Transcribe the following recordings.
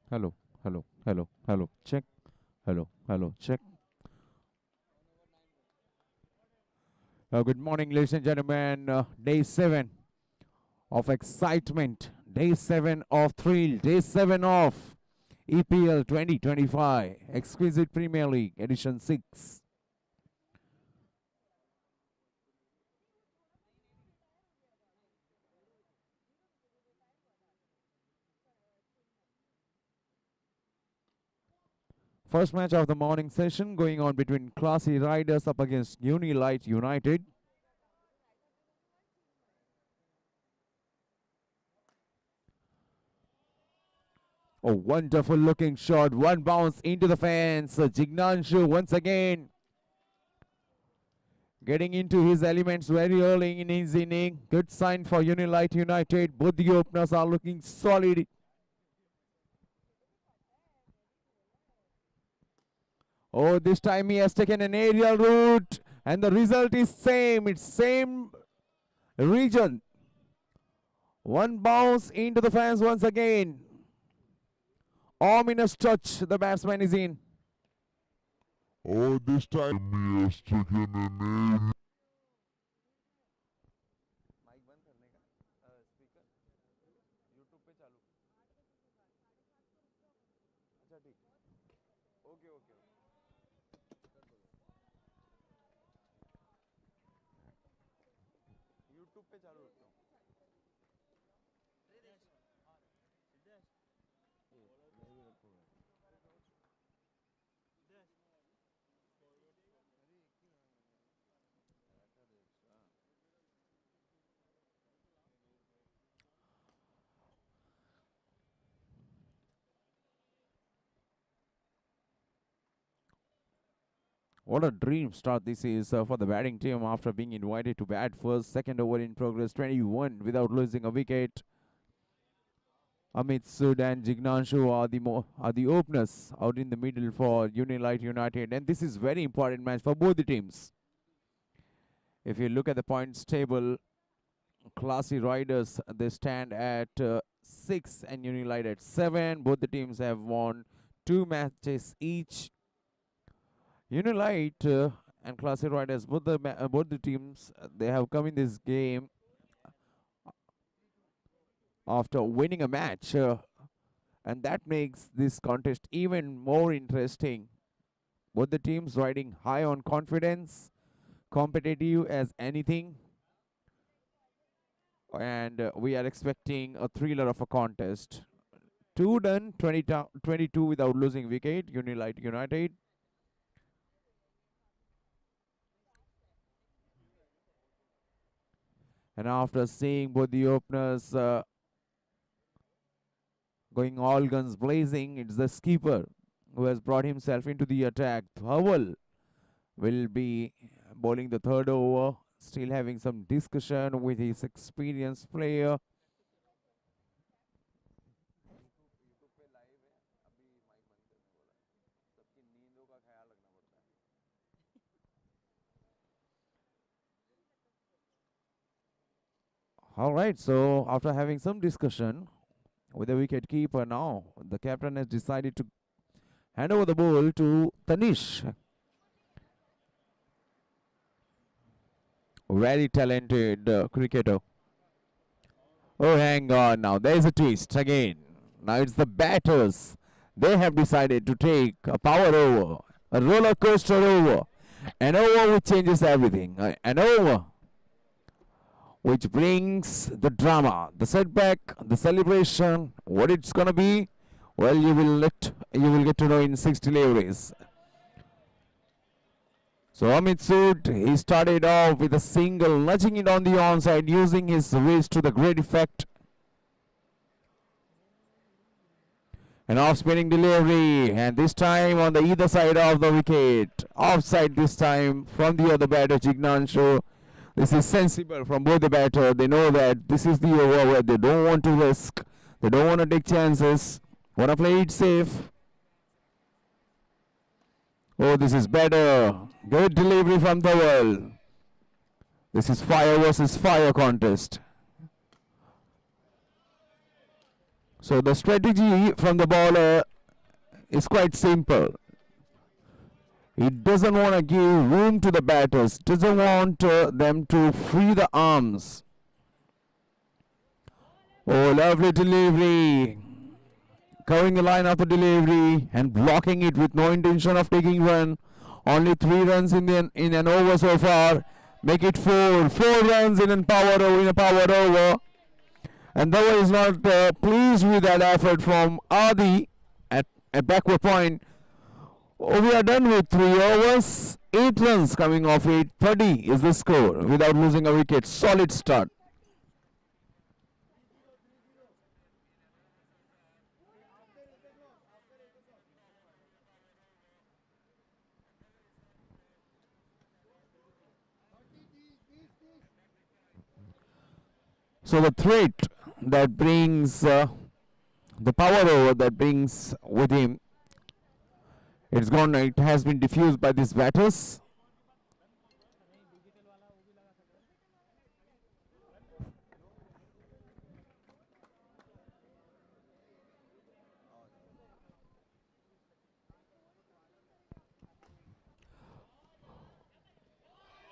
Hello, hello, hello, hello, check. Hello, hello, check. Good morning, ladies and gentlemen. Day 7 of excitement, day 7 of thrill, day 7 of EPL 2025, Exquisite Premier League, Edition 6. First match of the morning session going on between Classy Riders up against Unilight United. A wonderful looking shot. One bounce into the fence. Jignanshu once again getting into his elements very early in his inning. Good sign for Unilight United. Both the openers are looking solid. Oh, this time he has taken an aerial route and the result is same. It's same region. One bounce into the fence once again. Ominous touch. The batsman is in. Oh, this time he has taken an aim. What a dream start this is for the batting team after being invited to bat first. Second over in progress, 21 without losing a wicket. Amit Sud and Jignanshu are the openers out in the middle for Unilight United, and this is very important match for both the teams. If you look at the points table, Classy Riders they stand at 6 and Unilight at 7. Both the teams have won 2 matches each. Unilight and Classy Riders, both the teams, they have come in this game after winning a match, and that makes this contest even more interesting. Both the teams riding high on confidence, competitive as anything, and we are expecting a thriller of a contest. 2 done, 22 without losing wicket, Unilight United. And after seeing both the openers going all guns blazing, it's the skipper who has brought himself into the attack. Powell will be bowling the third over, still having some discussion with his experienced player. All right, so after having some discussion with the wicket keeper, now the captain has decided to hand over the ball to Tanish. Very talented cricketer. Oh, hang on now. There's a twist again. Now it's the batters. They have decided to take a power over, a roller coaster over, an over which changes everything. An over which brings the drama, the setback, the celebration. What it's gonna be? Well, you will get to know in 6 deliveries. So Amit Sud, he started off with a single, nudging it on the onside, using his wrist to the great effect. An off-spinning delivery, and this time on the either side of the wicket. Offside this time from the other batter, Jignanshu. This is sensible from both the batter. They know that this is the over where they don't want to risk. They don't want to take chances. Want to play it safe. Oh, this is better. Good delivery from the world. This is fire versus fire contest. So the strategy from the bowler is quite simple. He doesn't want to give room to the batters, doesn't want them to free the arms. Oh, lovely delivery. Covering the line of the delivery and blocking it with no intention of taking run. Only 3 runs in an over so far. Make it 4. 4 runs in a power over. And Dhawan is not pleased with that effort from Adi at a backward point. Oh, we are done with 3 overs. 8 runs coming off 8. 30 is the score without losing a wicket. Solid start. So the threat that brings the power over that brings with him, it's gone. It has been diffused by these batters.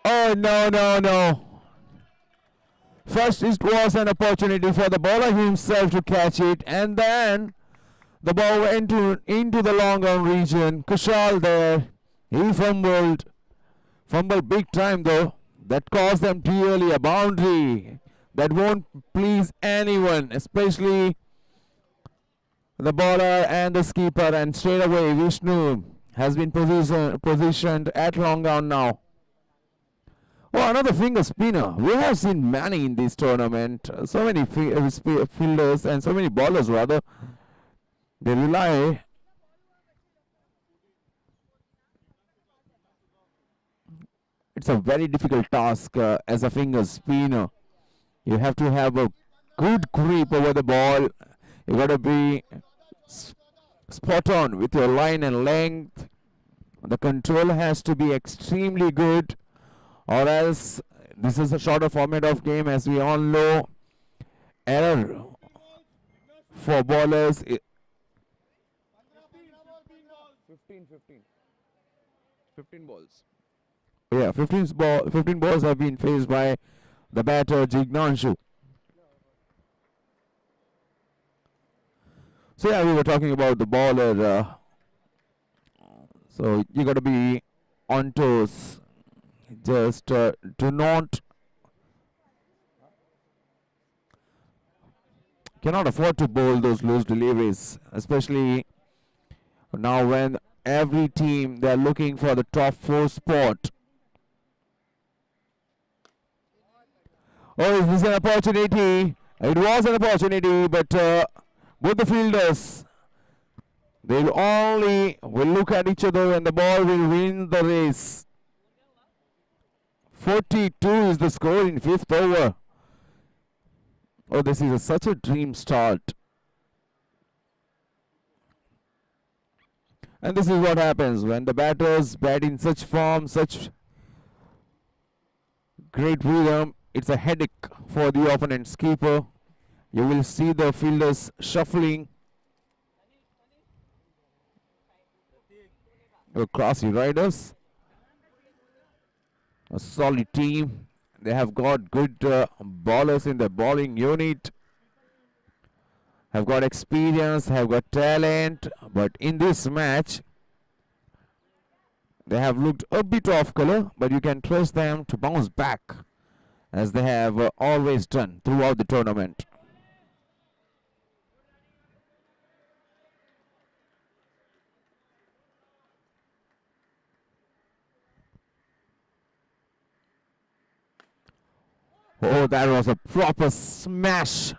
Oh no. First, it was an opportunity for the bowler himself to catch it, and then the ball went into the long on region. Kushal there, he fumbled big time though. That cost them dearly, a boundary that won't please anyone, especially the bowler and the skipper. And straight away, Vishnu has been positioned at long on now. Oh, another finger spinner. We have seen many in this tournament. So many fielders and so many bowlers rather. They rely. It's a very difficult task as a finger spinner. You have to have a good grip over the ball. You got to be spot on with your line and length. The control has to be extremely good, or else this is a shorter format of game, as we all know. Error for bowlers. 15 balls. Yeah, 15 balls have been faced by the batter Jignanshu. So yeah, we were talking about the bowler. So you got to be on toes. Just do not, cannot afford to bowl those loose deliveries, especially now when every team, they are looking for the top 4 spot. Oh, is this an opportunity? It was an opportunity, but both the fielders, they will look at each other and the ball will win the race. 42 is the score in 5th over. Oh, this is such a dream start. And this is what happens when the batters bat in such form, such great rhythm. It's a headache for the opponent's keeper. You will see the fielders shuffling across the riders. A solid team. They have got good bowlers in the bowling unit. Have got experience, have got talent, but in this match they have looked a bit off color, but you can trust them to bounce back as they have always done throughout the tournament. Oh, that was a proper smash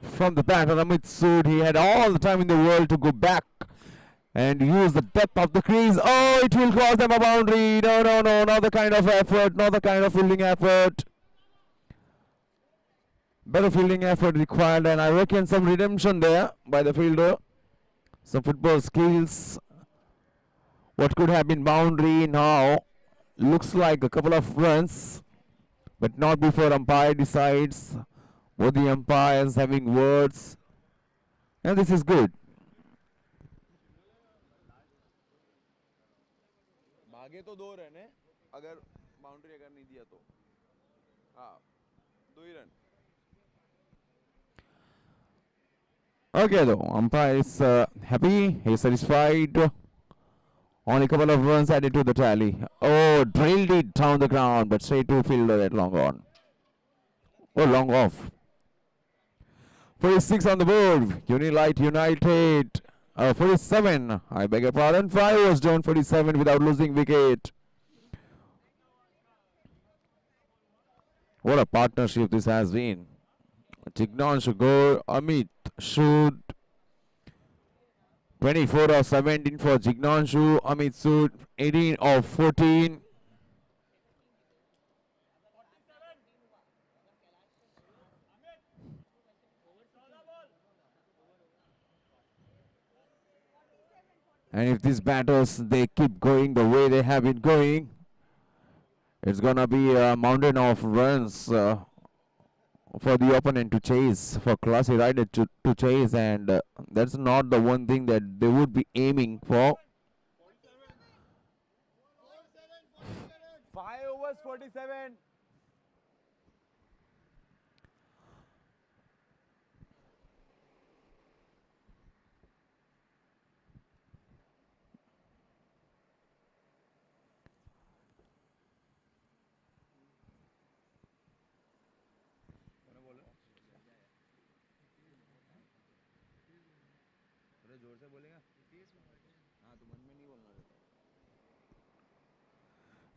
from the batter Amit Sood. He had all the time in the world to go back and use the depth of the crease. Oh, it will cost them a boundary. No, not the kind of effort, not the kind of fielding effort. Better fielding effort required, and I reckon some redemption there by the fielder. Some football skills. What could have been boundary now looks like a couple of runs, but not before umpire decides. Both the umpires having words. And this is good. भागे तो 2 run है अगर boundary अगर नहीं दिया तो हाँ 2 ही run. Okay though, umpire is happy, he's satisfied. Only a couple of runs added to the tally. Oh, drilled it down the ground, but straight to fielder at long on. Oh, long off. 46 on the board. Unilight United. 47. I beg your pardon. 5 was down 47 without losing wicket. What a partnership this has been. Jignan should go. Amit should. 24 of 17 for Jignanshu. Amit Sood 18 of 14. And if these batters, they keep going the way they have been going, it's going to be a mountain of runs for the opponent to chase, for Classy Rider to chase, and that's not the one thing that they would be aiming for. 5 overs 47.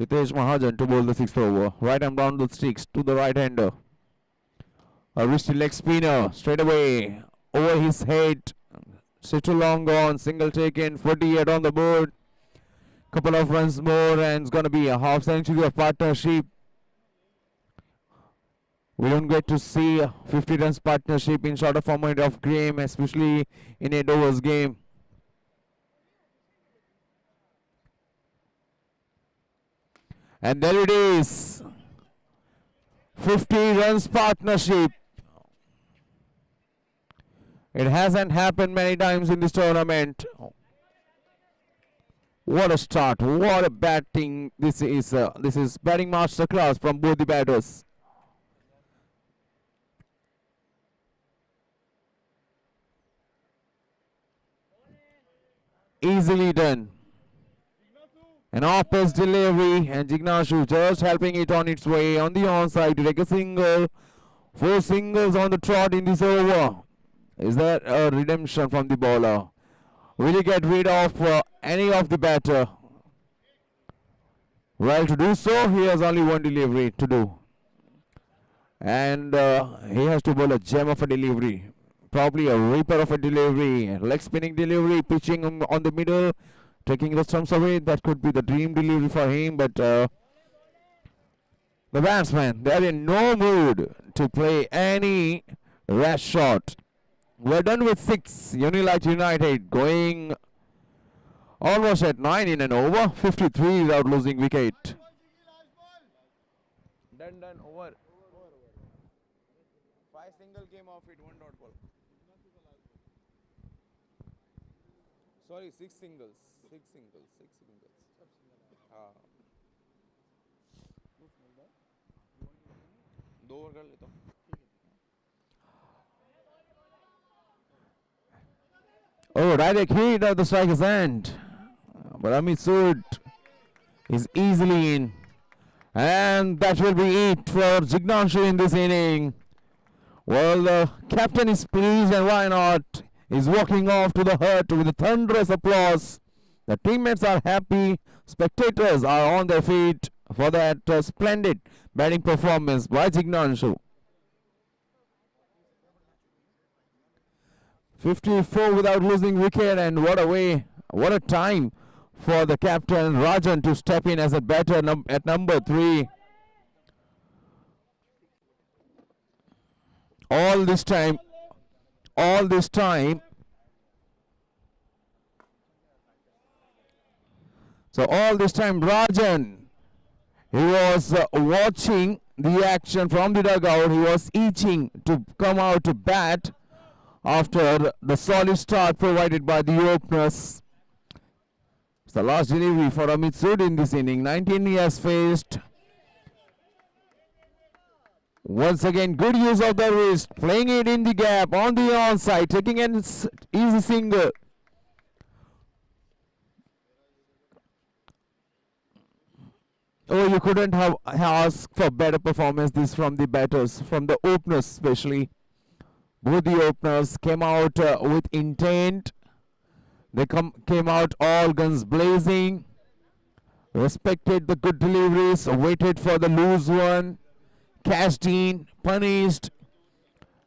Hitesh Mahajan to bowl the 6th over. Right arm down the sticks to the right hander. A wristy leg spinner straight away over his head. Such a long gone, single taken, 48 on the board. Couple of runs more and it's going to be a half century of partnership. We don't get to see a 50 runs partnership in shorter format of game, especially in 8 overs game. And there it is. 50 runs partnership. It hasn't happened many times in this tournament. What a start. What a batting. This is batting masterclass from both the batters. Easily done. An off-pace delivery and Jignanshu just helping it on its way on the onside to take a single. 4 singles on the trot in this over. Is that a redemption from the bowler? Will he get rid of any of the batter? Well, to do so, he has only one delivery to do. And he has to bowl a gem of a delivery. Probably a ripper of a delivery. Leg spinning delivery, pitching on the middle. Taking the stumps away, that could be the dream delivery for him, but the batsmen, they are in no mood to play any rash shot. We're done with 6. Unilight United going almost at 9 in an over, 53 without losing wicket. Done, over. 5 single came off it, 1 dot ball. Sorry, 6 singles. 6 singles. दो over कर लेता हूँ. Oh, direct hit at the striker's end. But Amit Sood is easily in. And that will be it for Jignanshu in this inning. Well, the captain is pleased, and why not? He's walking off to the hut with a thunderous applause. The teammates are happy. Spectators are on their feet for that splendid batting performance by Jignanshu. 54 without losing wicket, and what a way, what a time for the captain Rajan to step in as a batter at number 3. All this time, so all this time Rajan, he was watching the action from the dugout. He was itching to come out to bat, after the solid start provided by the openers. It's the last delivery for Amit Sood in this inning. 19 he has faced. Once again, good use of the wrist, playing it in the gap on the onside, taking an easy single. Oh, you couldn't have asked for better performance this from the batters, from the openers especially. Both the openers came out with intent. They came out all guns blazing. Respected the good deliveries, waited for the loose one. Cashed in, punished,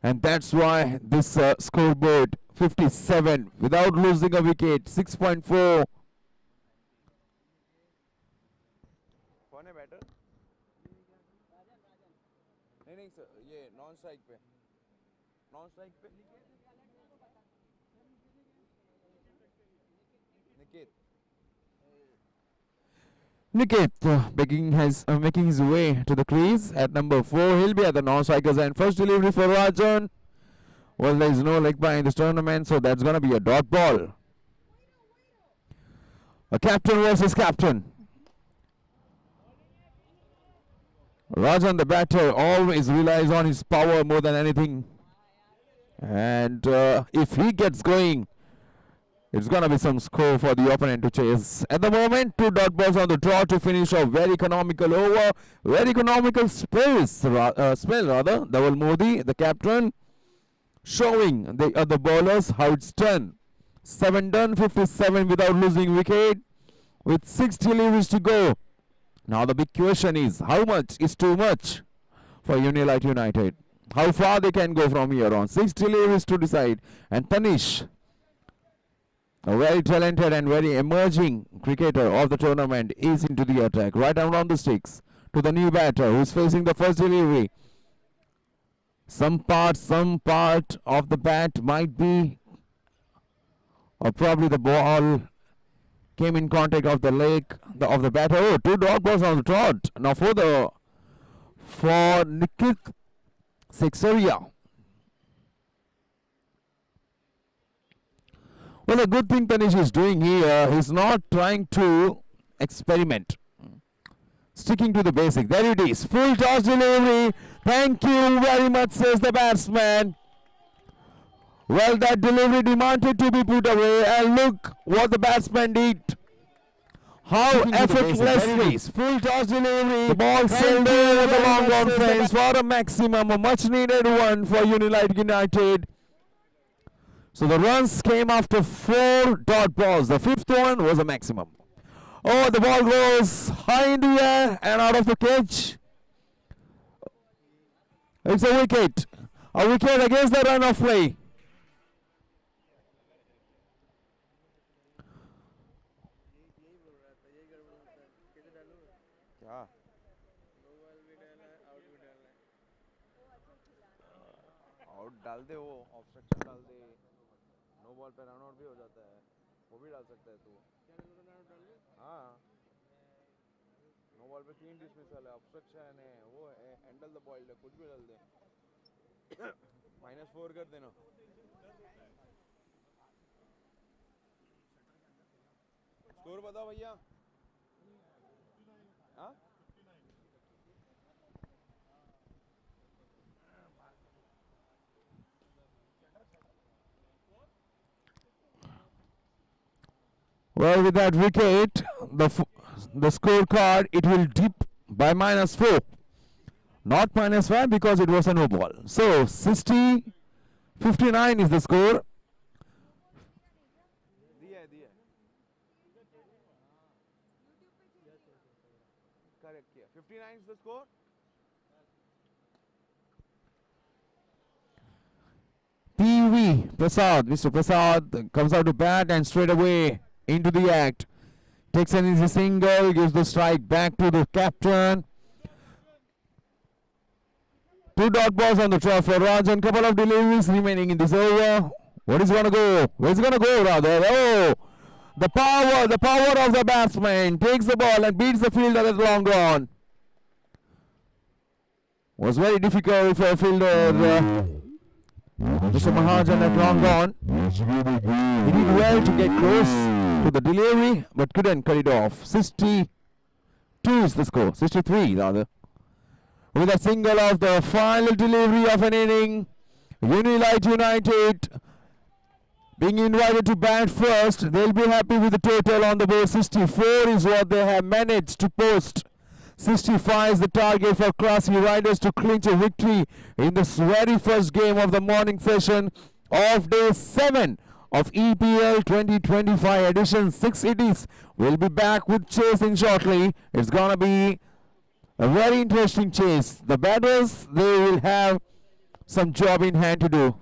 and that's why this scoreboard 57 without losing a wicket. 6.4. कौन है batter? नहीं sir, ये non strike पे Niket making his way to the crease at number 4. He'll be at the non-strikers and first delivery for Rajan. Well, there is no leg by in this tournament, so that's going to be a dot ball. A captain versus captain. Rajan, the batter, always relies on his power more than anything. And if he gets going, it's going to be some score for the opponent to chase. At the moment, 2 dot balls on the draw to finish a very economical over. Very economical spell rather. Dhaval Modi, the captain, showing the other bowlers how it's done. 7 done, 57 without losing wicket, with 6 deliveries to go. Now the big question is, how much is too much for Unilite United? How far they can go from here on? 6 deliveries to decide. And Tanish, a very talented and very emerging cricketer of the tournament, is into the attack. Right around the sticks to the new batter who's facing the first delivery. Some part of the bat might be, or probably the ball came in contact of the leg of the batter. Oh, 2 dot balls on the trot. Now for Nikit Sexeria. Well, the good thing Tanish is doing here, he's not trying to experiment. Sticking to the basic. There it is. Full toss delivery. Thank you very much, says the batsman. Well, that delivery demanded to be put away, and look what the batsman did. How effortlessly. Full toss delivery. The ball sailed over the long on fence for a maximum, a much needed one for Unilite United. So the runs came after 4 dot balls. The 5th one was a maximum. Oh, the ball goes high in the air and out of the catch. It's a wicket. A wicket against the run of play. Out डाल दे, वो obstruction डाल दे, no ball पे run out भी हो जाता है, वो भी डाल सकता है तू। हाँ, नो बॉल पे 3 डिसमिसल है, ऑब्स्ट्रक्शन है, वो है, हैंडल द बॉल है, कुछ भी डाल दे। -4 कर देना। स्कोर बताओ भैया। हाँ? Well, with that wicket, the scorecard, it will dip by -4. Not -5 because it was a no ball. So 59 is the score. Correct. 59 is the score. PV Prasad, Mr. Prasad comes out to bat and straight away into the act. Takes an easy single, gives the strike back to the captain. 2 dot balls on the draw for Rajan. Couple of deliveries remaining in this over. What is going to go? Where's going to go rather? Oh, the power of the batsman takes the ball and beats the fielder at long on. Was very difficult for a fielder Mr. Mahajan at long gone. He did well to get close to the delivery but couldn't cut it off. 62 is the score. 63 rather. With a single of the final delivery of an inning, Unilight United being invited to bat first. They'll be happy with the total on the board. 64 is what they have managed to post. 65 is the target for Classy Riders to clinch a victory in this very first game of the morning session of day 7 of EPL 2025 edition 6 innings. We'll be back with chasing shortly. It's gonna be a very interesting chase. The batters, they will have some job in hand to do.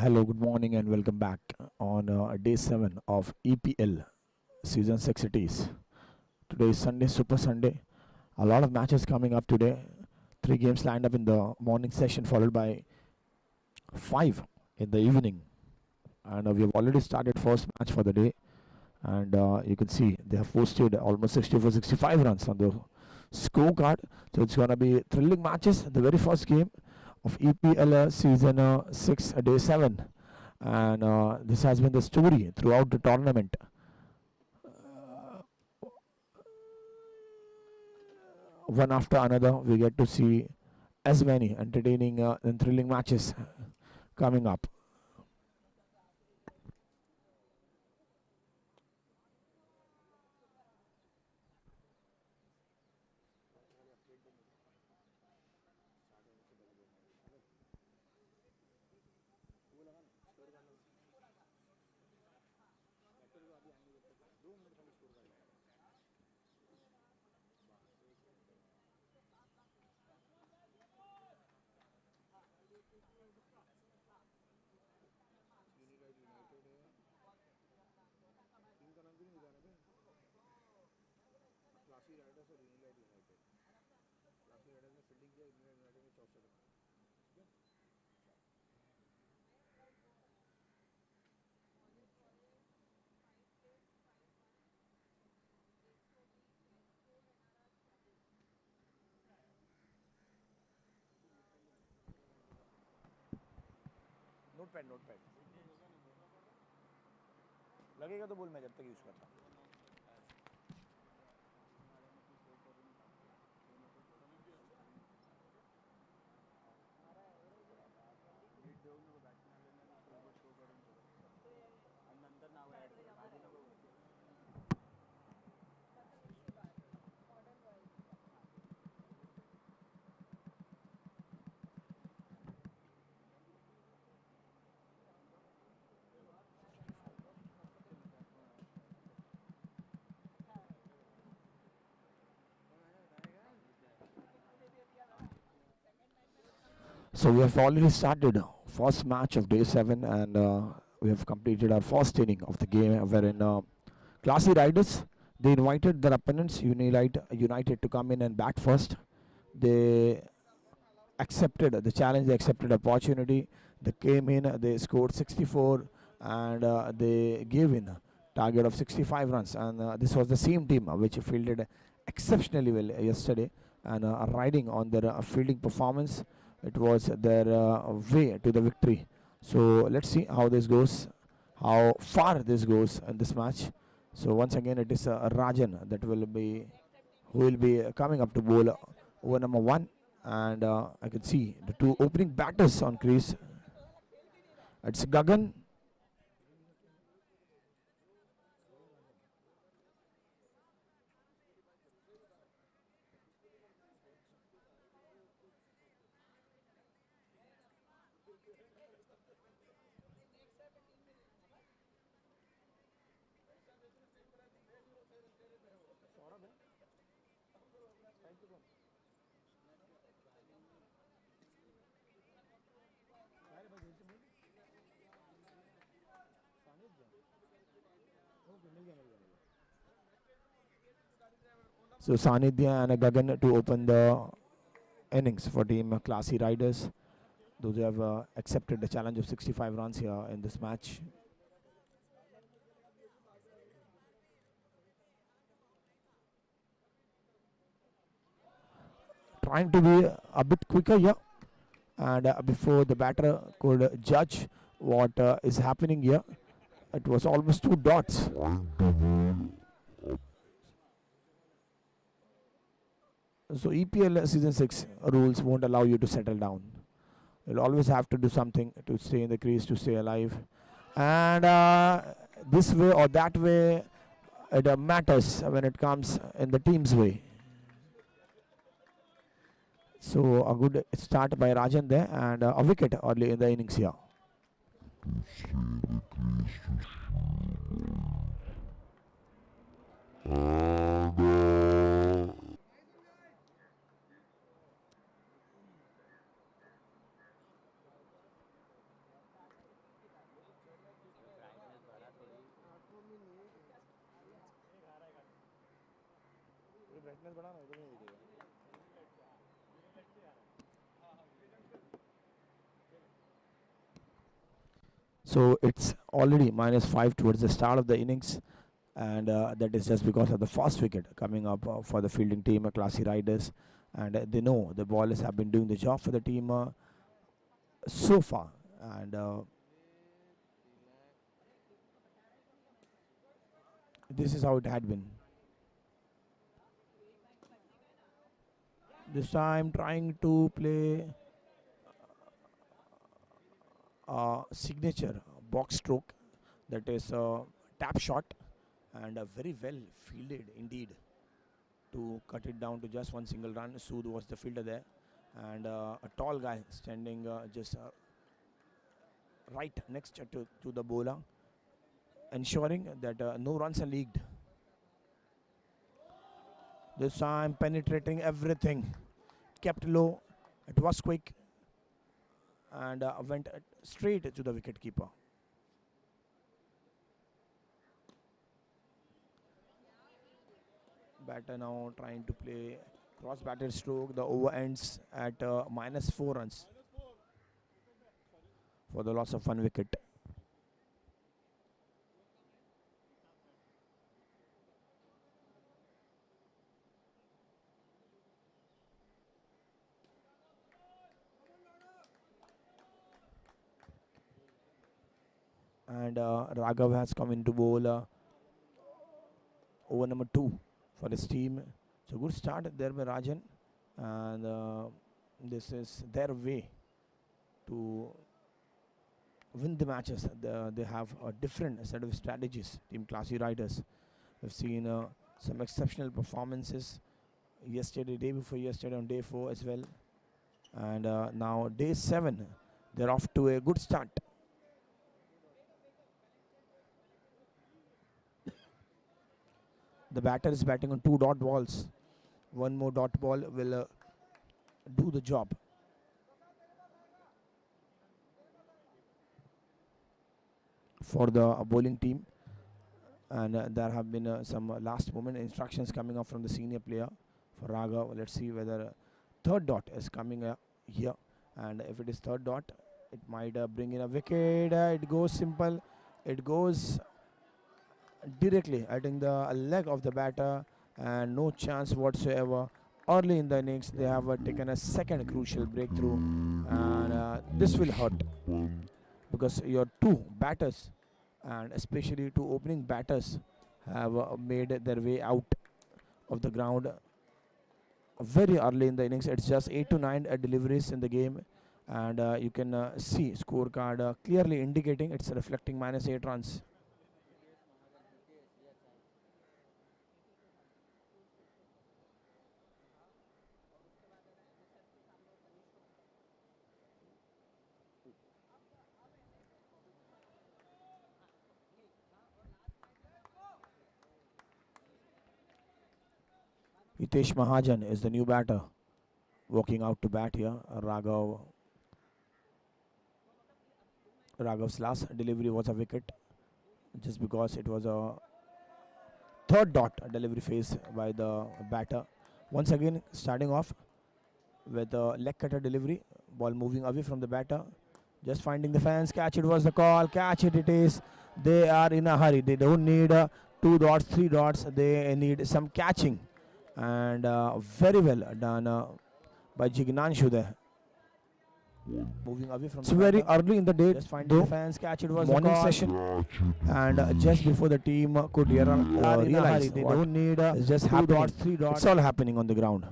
Hello, good morning, and welcome back on day 7 of EPL season 6 it is. Today is Sunday, Super Sunday. A lot of matches coming up today. 3 games lined up in the morning session, followed by 5 in the evening. And we have already started first match for the day. And you can see they have posted almost 64-65 runs on the scorecard. So it's going to be thrilling matches. The very first game of EPL season 6 day 7, and this has been the story throughout the tournament. One after another, we get to see as many entertaining and thrilling matches coming up. Notepad लगेगा तो बोल, मैं जब तक use करता हूँ. So we have already started first match of day 7, and we have completed our first inning of the game, wherein Classy Riders, they invited their opponents United to come in and bat first. They accepted the challenge, they accepted opportunity. They came in, they scored 64, and they gave in a target of 65 runs. And this was the same team which fielded exceptionally well yesterday, and riding on their fielding performance. it was their way to the victory. So let's see how this goes, how far this goes in this match. So once again, it is Rajan that will be who will be coming up to bowl over number 1, and I can see the two opening batters on crease. It's Gagan. So Sanidhya and Gagan to open the innings for team Classy Riders. Those who have accepted the challenge of 65 runs here in this match. Trying to be a bit quicker here, and before the batter could judge what is happening here, it was almost 2 dots. So EPL season 6 rules won't allow you to settle down. You'll always have to do something to stay in the crease, to stay alive. And this way or that way, it matters when it comes in the team's way. So a good start by Rajan there, and a wicket early in the innings here. So it's already -5 towards the start of the innings, and that is just because of the first wicket coming up for the fielding team, Classy Riders, and they know the bowlers have been doing the job for the team so far, and this is how it had been. This time trying to play a signature box stroke, that is a tap shot, and very well fielded indeed to cut it down to just one single run. Sood was the fielder there, and a tall guy standing just right next to the bowler, ensuring that no runs are leaked. This time penetrating everything, kept low, it was quick, and went straight to the wicket keeper. Batter now trying to play cross batted stroke. The over ends at -4 runs for the loss of one wicket. And Raghav has come into bowl over number 2 for his team. So good start there by Rajan, and this is their way to win the matches. They have a different set of strategies. Team Classy Riders. We've seen some exceptional performances yesterday, day before yesterday, on day 4 as well, and now day 7. They're off to a good start. The batter is batting on 2 dot balls. One more dot ball will do the job. For the bowling team, and there have been some last moment instructions coming up from the senior player for Raghav. Let's see whether third dot is coming here, and if it is third dot, it might bring in a wicket. It goes simple, it goes directly hitting the leg of the batter, and no chance whatsoever early in the innings they have taken a second crucial breakthrough, and this will hurt because your two batters and especially two opening batters have made their way out of the ground very early in the innings. It's just 8 to 9 deliveries in the game, and you can see scorecard clearly indicating it's reflecting -8 runs. Hitesh Mahajan is the new batter walking out to bat here. Raghav's last delivery was a wicket just because it was a third dot delivery phase by the batter. Once again, starting off with a leg cutter delivery, ball moving away from the batter, just finding the fence. Catch it was the call. Catch it, it is. They are in a hurry. They don't need 2 dots, 3 dots. They need some catching, and very well done by Jignanshu there. Moving away from it's the very batter. Early in the day, just finding the fans. Catch it was morning session, and just before the team could realize they don't need it's just 2 dots, 3 dots. It's all happening on the ground.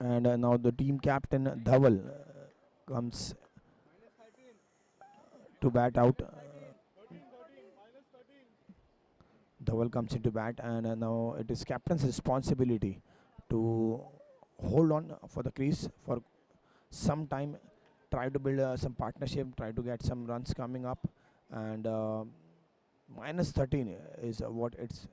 And now the team captain Dhaval comes to bat out. Dhaval comes into bat, and now it is captain's responsibility to hold on for the crease for some time, try to build some partnership, try to get some runs coming up, and -13 is what it's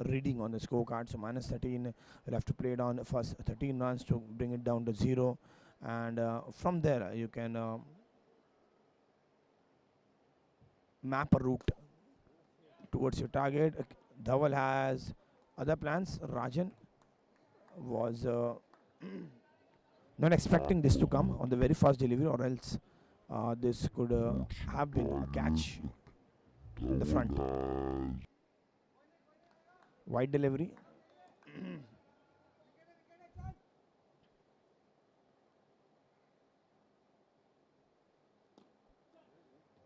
reading on the scorecard. So -13, you'll have to play it on first 13 runs to bring it down to 0, and from there you can map a route towards your target. Dhaval has other plans. Rajan was not expecting this to come on the very first delivery, or else this could have been a catch in the front. Wide delivery.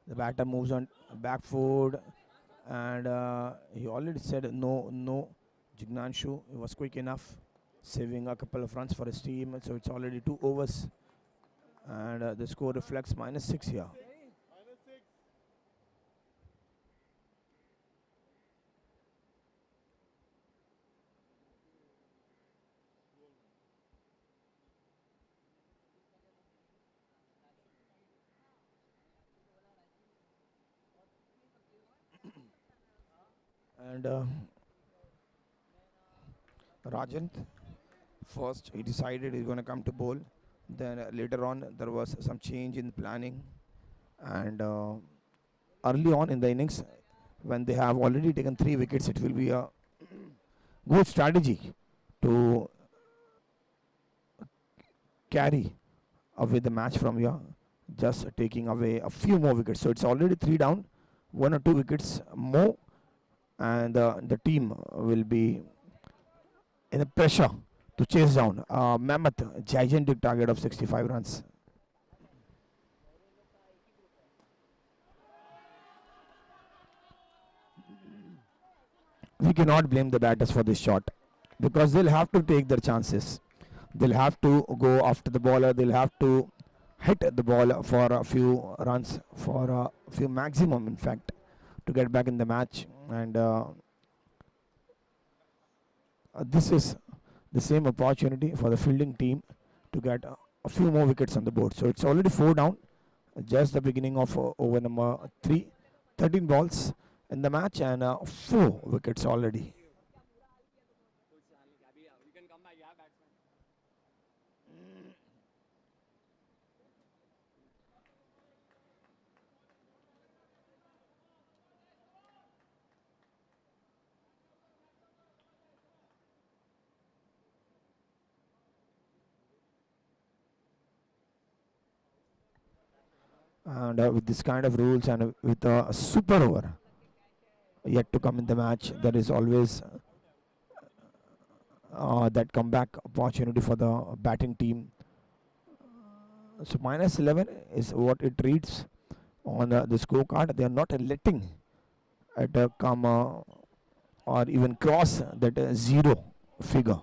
The batter moves on back foot, and he already said no. Jignanshu was quick enough, saving a couple of runs for his team. So it's already 2 overs, and the score reflects -6 here. And Rajan, first he decided he's going to come to bowl. Then later on there was some change in planning, and early on in the innings, when they have already taken 3 wickets, it will be a good strategy to carry away the match from here, just taking away a few more wickets. So it's already 3 down, 1 or 2 wickets more, and the team will be in the pressure to chase down a mammoth, gigantic target of 65 runs. We cannot blame the batters for this shot because they'll have to take their chances. They'll have to go after the bowler. They'll have to hit the ball for a few runs, for a few maximum, in fact, to get back in the match. And this is the same opportunity for the fielding team to get a few more wickets on the board. So it's already 4 down, just the beginning of over number 3. 13 balls in the match, and 4 wickets already. And with this kind of rules and with a super over yet to come in the match, there is always that comeback opportunity for the batting team. So minus 11 is what it reads on the scorecard. They are not letting it come or even cross that zero figure.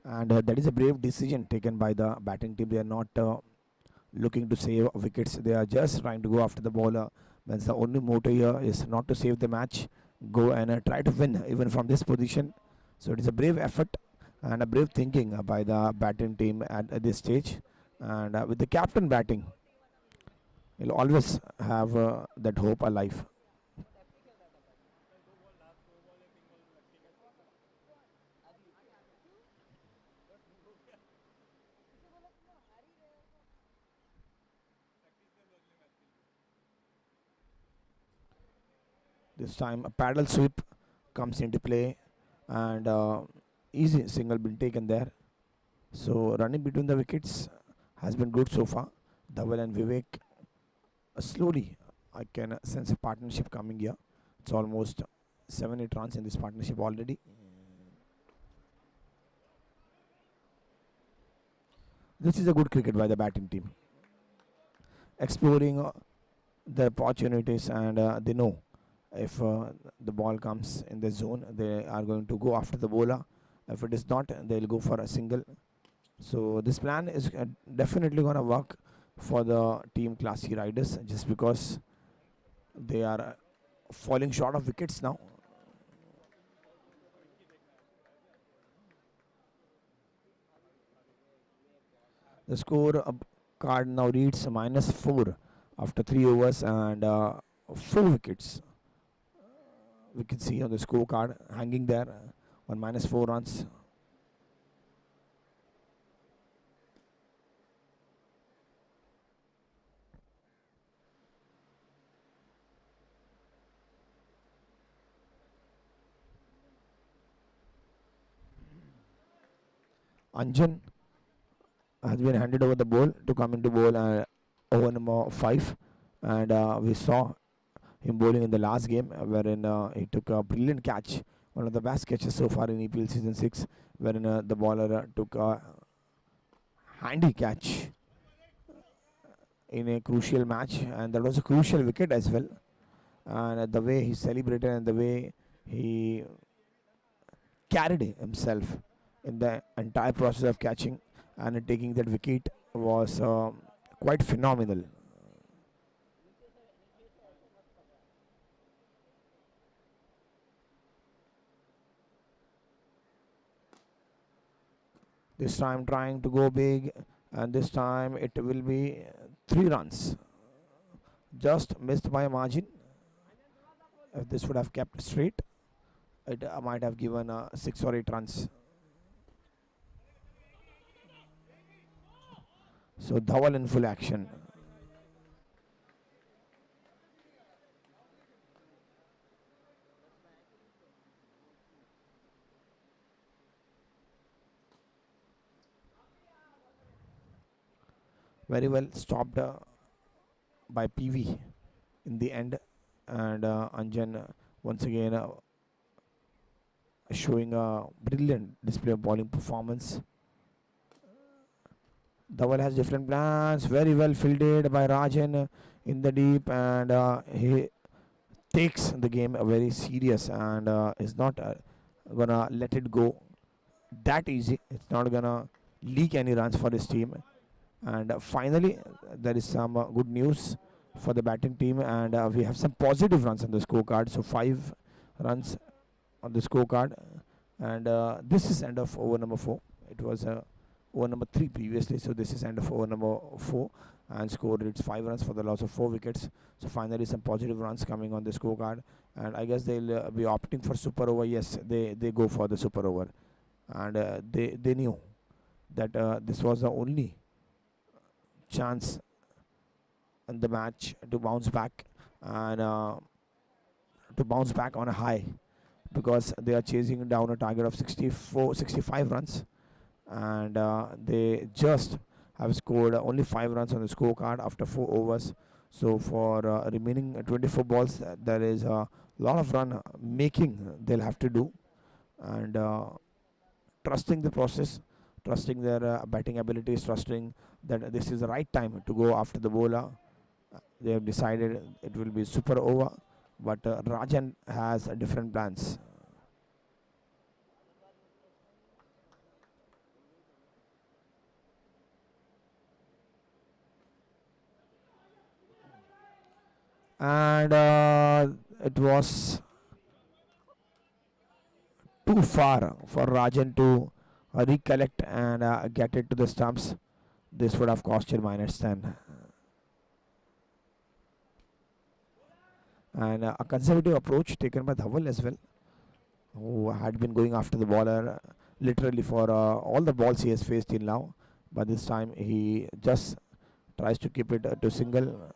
And that is a brave decision taken by the batting team. They are not looking to save wickets. They are just trying to go after the bowler. That's the only motto here is not to save the match. Go and try to win even from this position. So it is a brave effort and a brave thinking by the batting team at this stage. And with the captain batting, he'll always have that hope alive. This time a paddle sweep comes into play and easy single been taken there. So running between the wickets has been good so far. Dhaval and Vivek slowly I can sense a partnership coming here. It's almost 7-8 runs in this partnership already. This is a good cricket by the batting team. Exploring the opportunities and they know if the ball comes in the zone, they are going to go after the bowler. If it is not, they'll go for a single. So this plan is definitely going to work for the team Classy Riders just because they are falling short of wickets now. The score card now reads -4 after 3 overs and 4 wickets. We can see on the scorecard hanging there on -4 runs. Anjan has been handed over the ball to come into bowl over number 5, and we saw him bowling in the last game wherein he took a brilliant catch, one of the best catches so far in EPL season 6, wherein the bowler took a handy catch in a crucial match, and that was a crucial wicket as well. And the way he celebrated and the way he carried himself in the entire process of catching and taking that wicket was quite phenomenal. This time trying to go big, and this time it will be 3 runs. Just missed by a margin. If this would have kept straight, it might have given 6 or 8 runs. So Dhawal in full action. Very well stopped by PV in the end, and Anjan once again showing a brilliant display of bowling performance. Dhaval has different plans, very well fielded by Rajan in the deep, and he takes the game very serious and is not gonna let it go that easy. It's not gonna leak any runs for his team. And finally, there is some good news for the batting team, and we have some positive runs on the scorecard. So 5 runs on the scorecard, and this is end of over number 4. It was a over number 3 previously. So this is end of over number 4, and scored it's 5 runs for the loss of 4 wickets. So finally some positive runs coming on the scorecard, and I guess they'll be opting for super over. Yes, they go for the super over, and they knew that this was the only chance in the match to bounce back, and to bounce back on a high, because they are chasing down a target of 65 runs, and they just have scored only 5 runs on the scorecard after 4 overs. So for remaining 24 balls, there is a lot of run making they'll have to do, and trusting the process, trusting their batting abilities, trusting that this is the right time to go after the bowler. They have decided it will be super over, but Rajan has different plans. And it was too far for Rajan to recollect and get it to the stumps. This would have cost him -10. And a conservative approach taken by Dhaval as well, who had been going after the bowler literally for all the balls he has faced till now. But this time he just tries to keep it to single.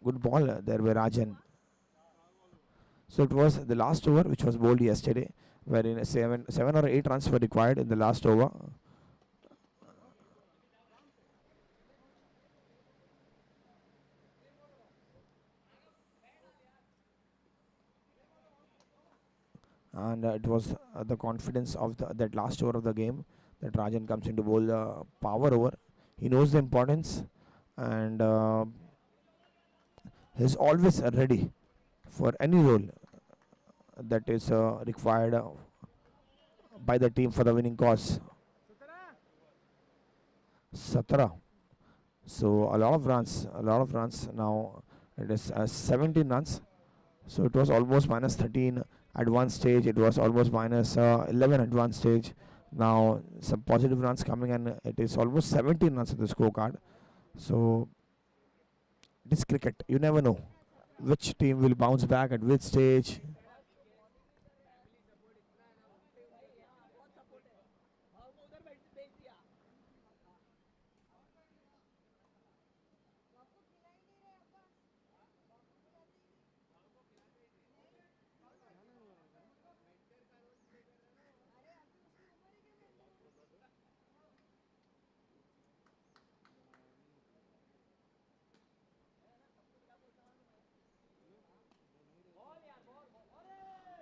Good ball there by Rajan. So it was the last over which was bowled yesterday, wherein seven or 8 runs were required in the last over. And it was the confidence of that last over of the game that Rajan comes into bowl the power over. He knows the importance, and he's always ready for any role that is required by the team for the winning cause. 17. So a lot of runs, now. It is 17 runs. So it was almost -13 at one stage. It was almost -11 at one stage. Now some positive runs coming, and it is almost 17 runs in the scorecard. So it is cricket. You never know which team will bounce back at which stage.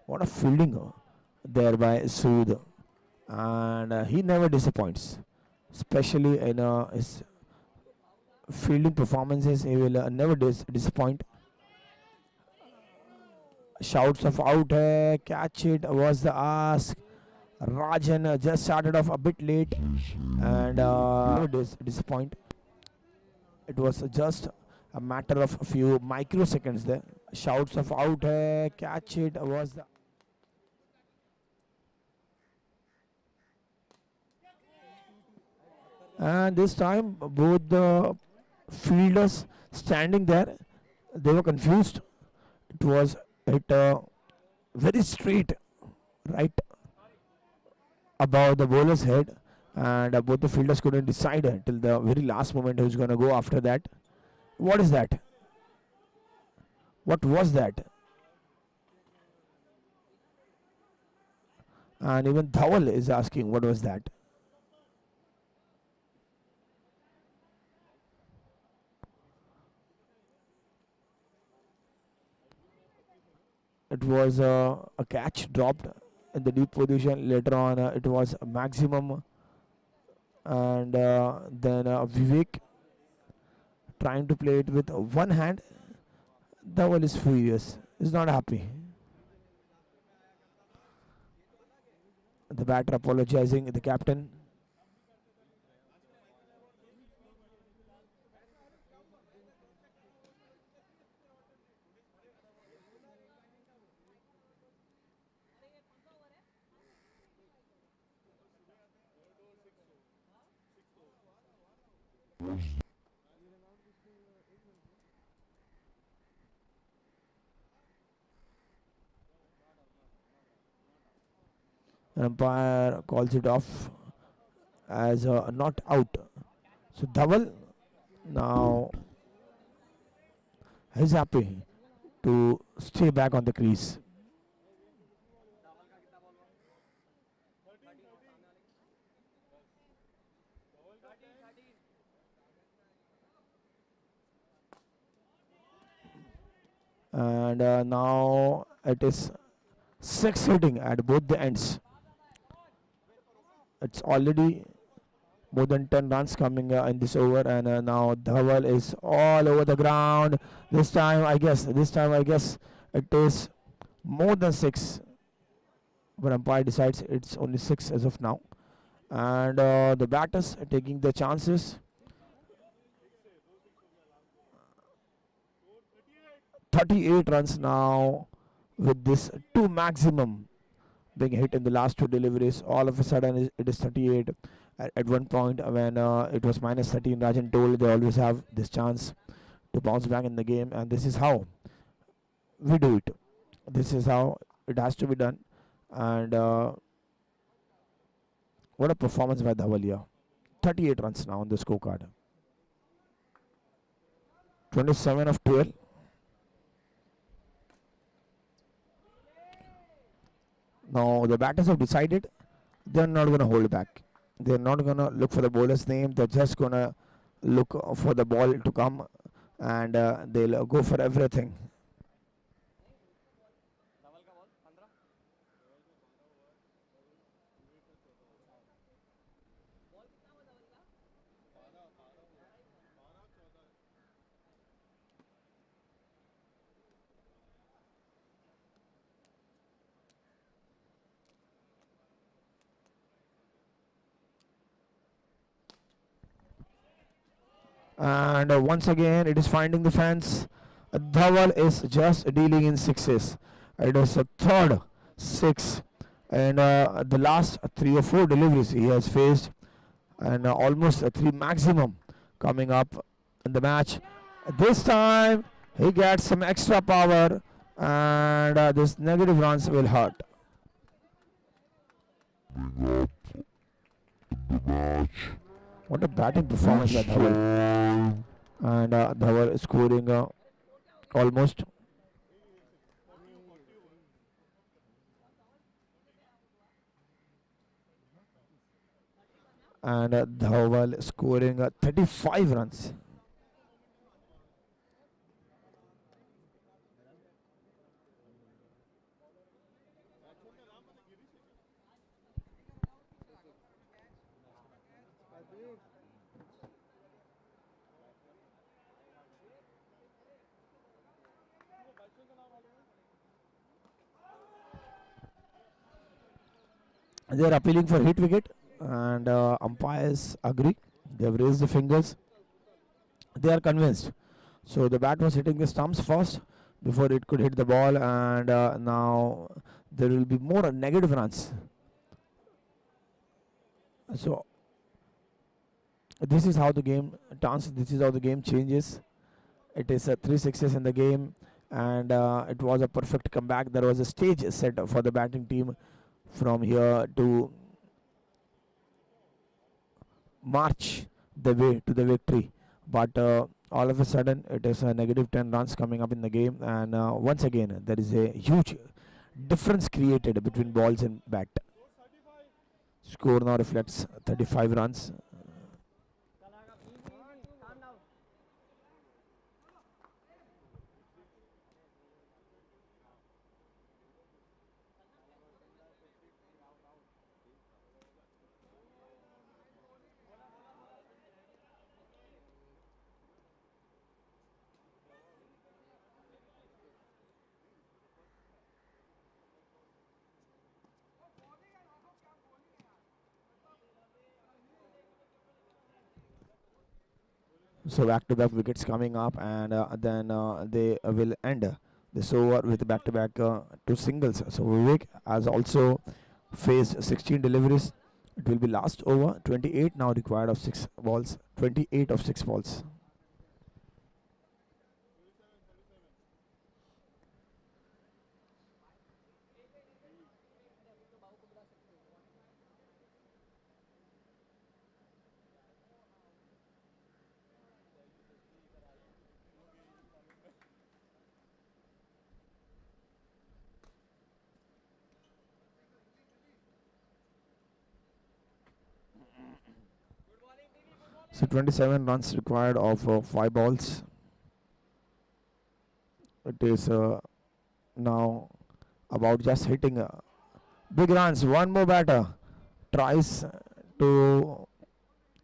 What a fielding there by Sood, and he never disappoints, especially in his fielding performances. He will never disappoint. Shouts of out, hai, catch it was the ask. Rajan just started off a bit late, and never disappoint. It was just a matter of a few microseconds there. Shouts of out, hai, catch it was the. And this time, both the fielders standing there, they were confused. It was hit very straight, right above the bowler's head, and both the fielders couldn't decide till the very last moment who's going to go after that. What is that? What was that? And even Dhawal is asking, what was that? It was a catch dropped in the deep position. Later on, it was a maximum, and then Vivek trying to play it with one hand. Dhawal is furious. He's not happy. The batter apologizing. The captain. An umpire calls it off as a not out. So Dhaval now is happy to stay back on the crease. And now it is 6 hitting at both the ends. It's already more than 10 runs coming in this over, and now Dhaval is all over the ground. This time I guess it is more than 6, but umpire decides it's only 6 as of now. And the batters are taking their chances. 38 runs now with this 2 maximum being hit in the last 2 deliveries. All of a sudden it is 38. At one point when it was minus 13, Rajan told they always have this chance to bounce back in the game, and this is how we do it. This is how it has to be done. And what a performance by Dhavalia. 38 runs now on the scorecard. 27 of 12. Now the batters have decided they're not going to hold back. They're not going to look for the bowler's name. They're just going to look for the ball to come, and they'll go for everything. And once again it is finding the fence. Dhaval is just dealing in sixes. It is a third 6, and the last 3 or 4 deliveries he has faced, and almost a 3 maximum coming up in the match. This time he gets some extra power, and this negative runs will hurt. Bring up the match. What a batting performance by This Dhaval. time, And Dhaval is scoring almost. And Dhaval scoring 35 runs. They are appealing for hit wicket, and umpires agree. They have raised the fingers. They are convinced. So the bat was hitting the stumps first before it could hit the ball, and now there will be more negative runs. So this is how the game turns. This is how the game changes. It is 3 sixes in the game, and it was a perfect comeback. There was a stage set for the batting team from here to march the way to the victory. But all of a sudden, it is a negative 10 runs coming up in the game, and once again, there is a huge difference created between balls and bat. Score now reflects 35 runs. So back-to-back wickets coming up, and then they will end this over with back-to-back 2 singles. So Vivek has also faced 16 deliveries. It will be last over. 28 now required of 6 balls. 28 of 6 balls. So 27 runs required of 5 balls. It is now about just hitting big runs. One more batter tries to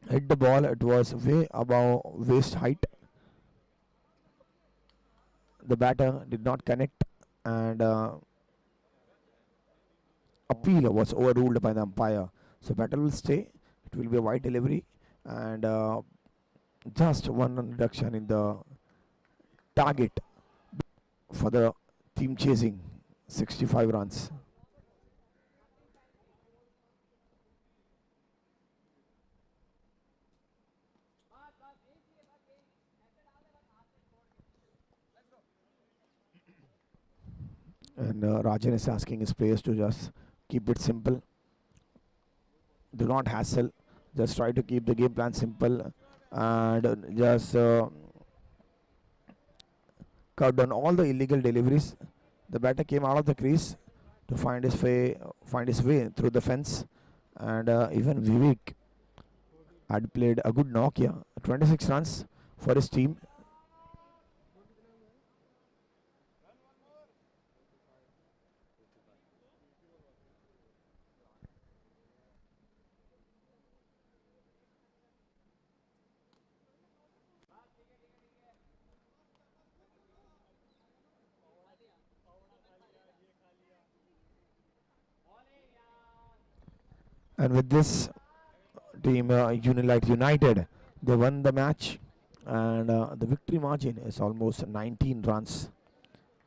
hit the ball. It was way above waist height. The batter did not connect, and appeal was overruled by the umpire. So batter will stay. It will be a wide delivery, and just one run reduction in the target for the team chasing 65 runs. And Rajan is asking his players to just keep it simple. Do not hassle. Just try to keep the game plan simple, and just cut down all the illegal deliveries. The batter came out of the crease to find his way through the fence, and even Vivek had played a good knock here. 26 runs for his team. And with this team, Unilight United, they won the match, and the victory margin is almost 19 runs.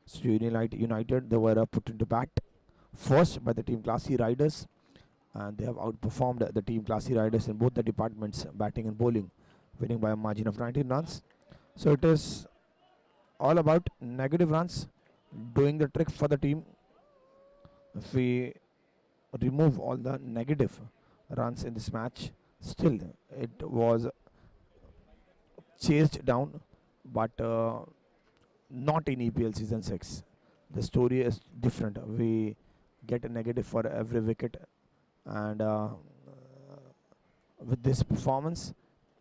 So Unilight United, they were put into bat first by the team Classy Riders, and they have outperformed the team Classy Riders in both the departments, batting and bowling, winning by a margin of 19 runs. So it is all about negative runs doing the trick for the team. If we remove all the negative runs in this match, still it was chased down, but not in EPL season 6. The story is different. We get a negative for every wicket, and with this performance,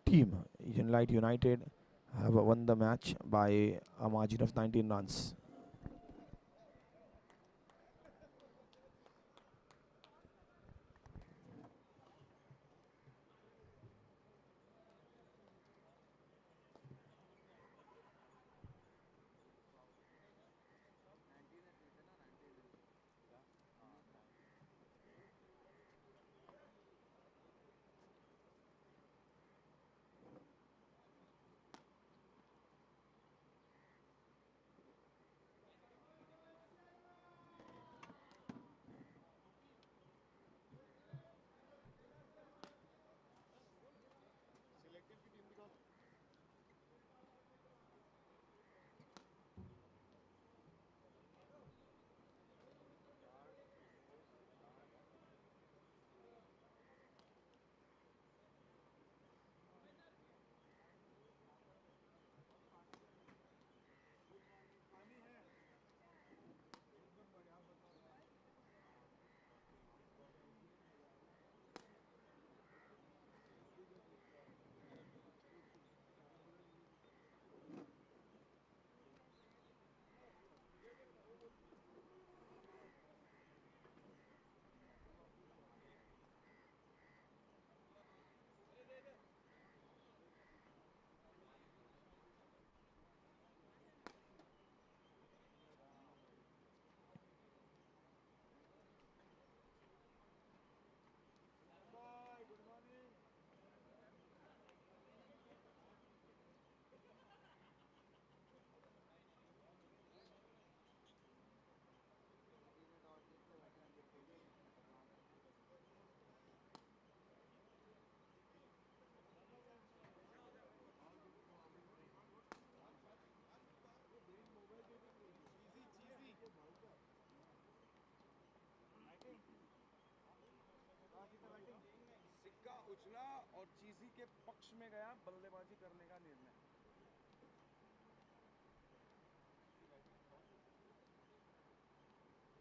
team Unilight United have won the match by a margin of 19 runs. उछला और चीजी के पक्ष में गया बल्लेबाजी करने का निर्णय।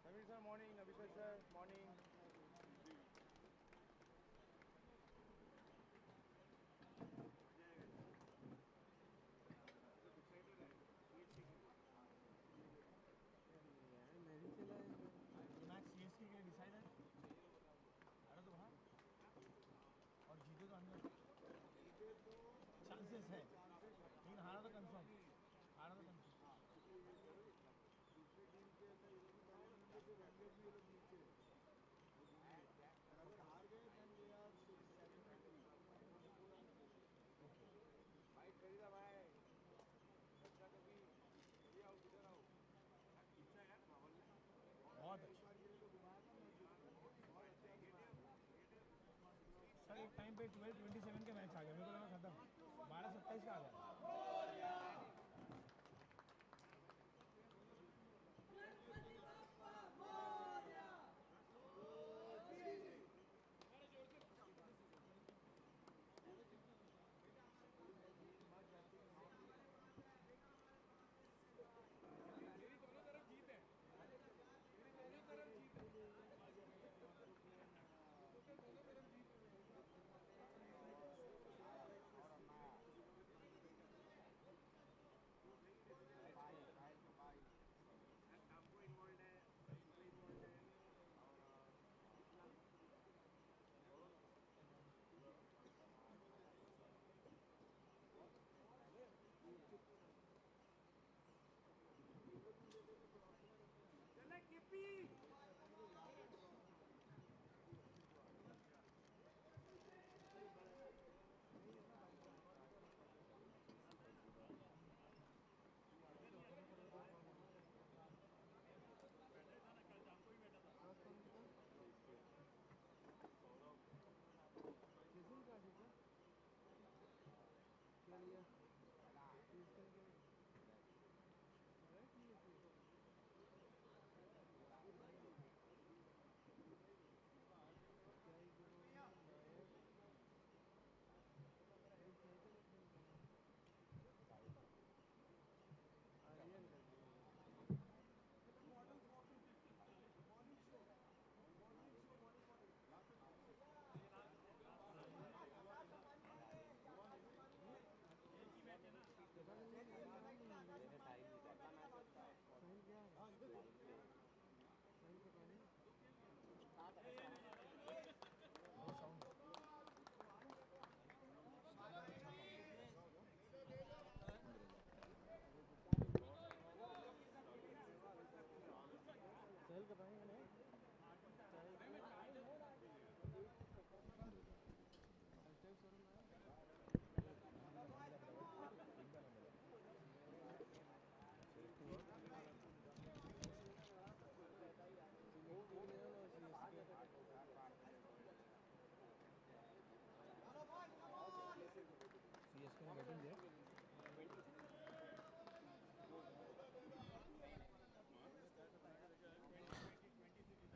Sameer sir morning, अभिषेक sir morning. पे 12-27 के मैच आ गए, मेरे को लगा खत्म, 12-27 का आ गया।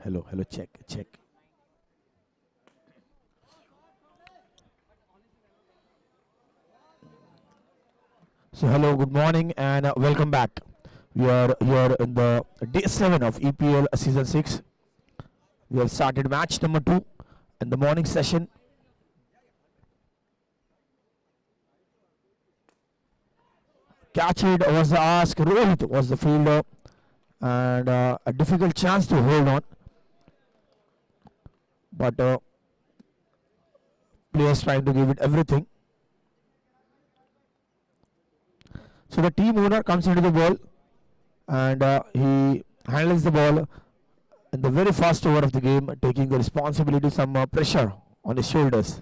Hello, hello, check, check. So hello, good morning, and welcome back. We are here in the day 7 of EPL season 6. We have started match number 2 in the morning session. Catch it was the ask. Rohit was the fielder, and a difficult chance to hold on. But players trying to give it everything. So the team owner comes into the ball, and he handles the ball in the very first over of the game, taking the responsibility, some pressure on his shoulders.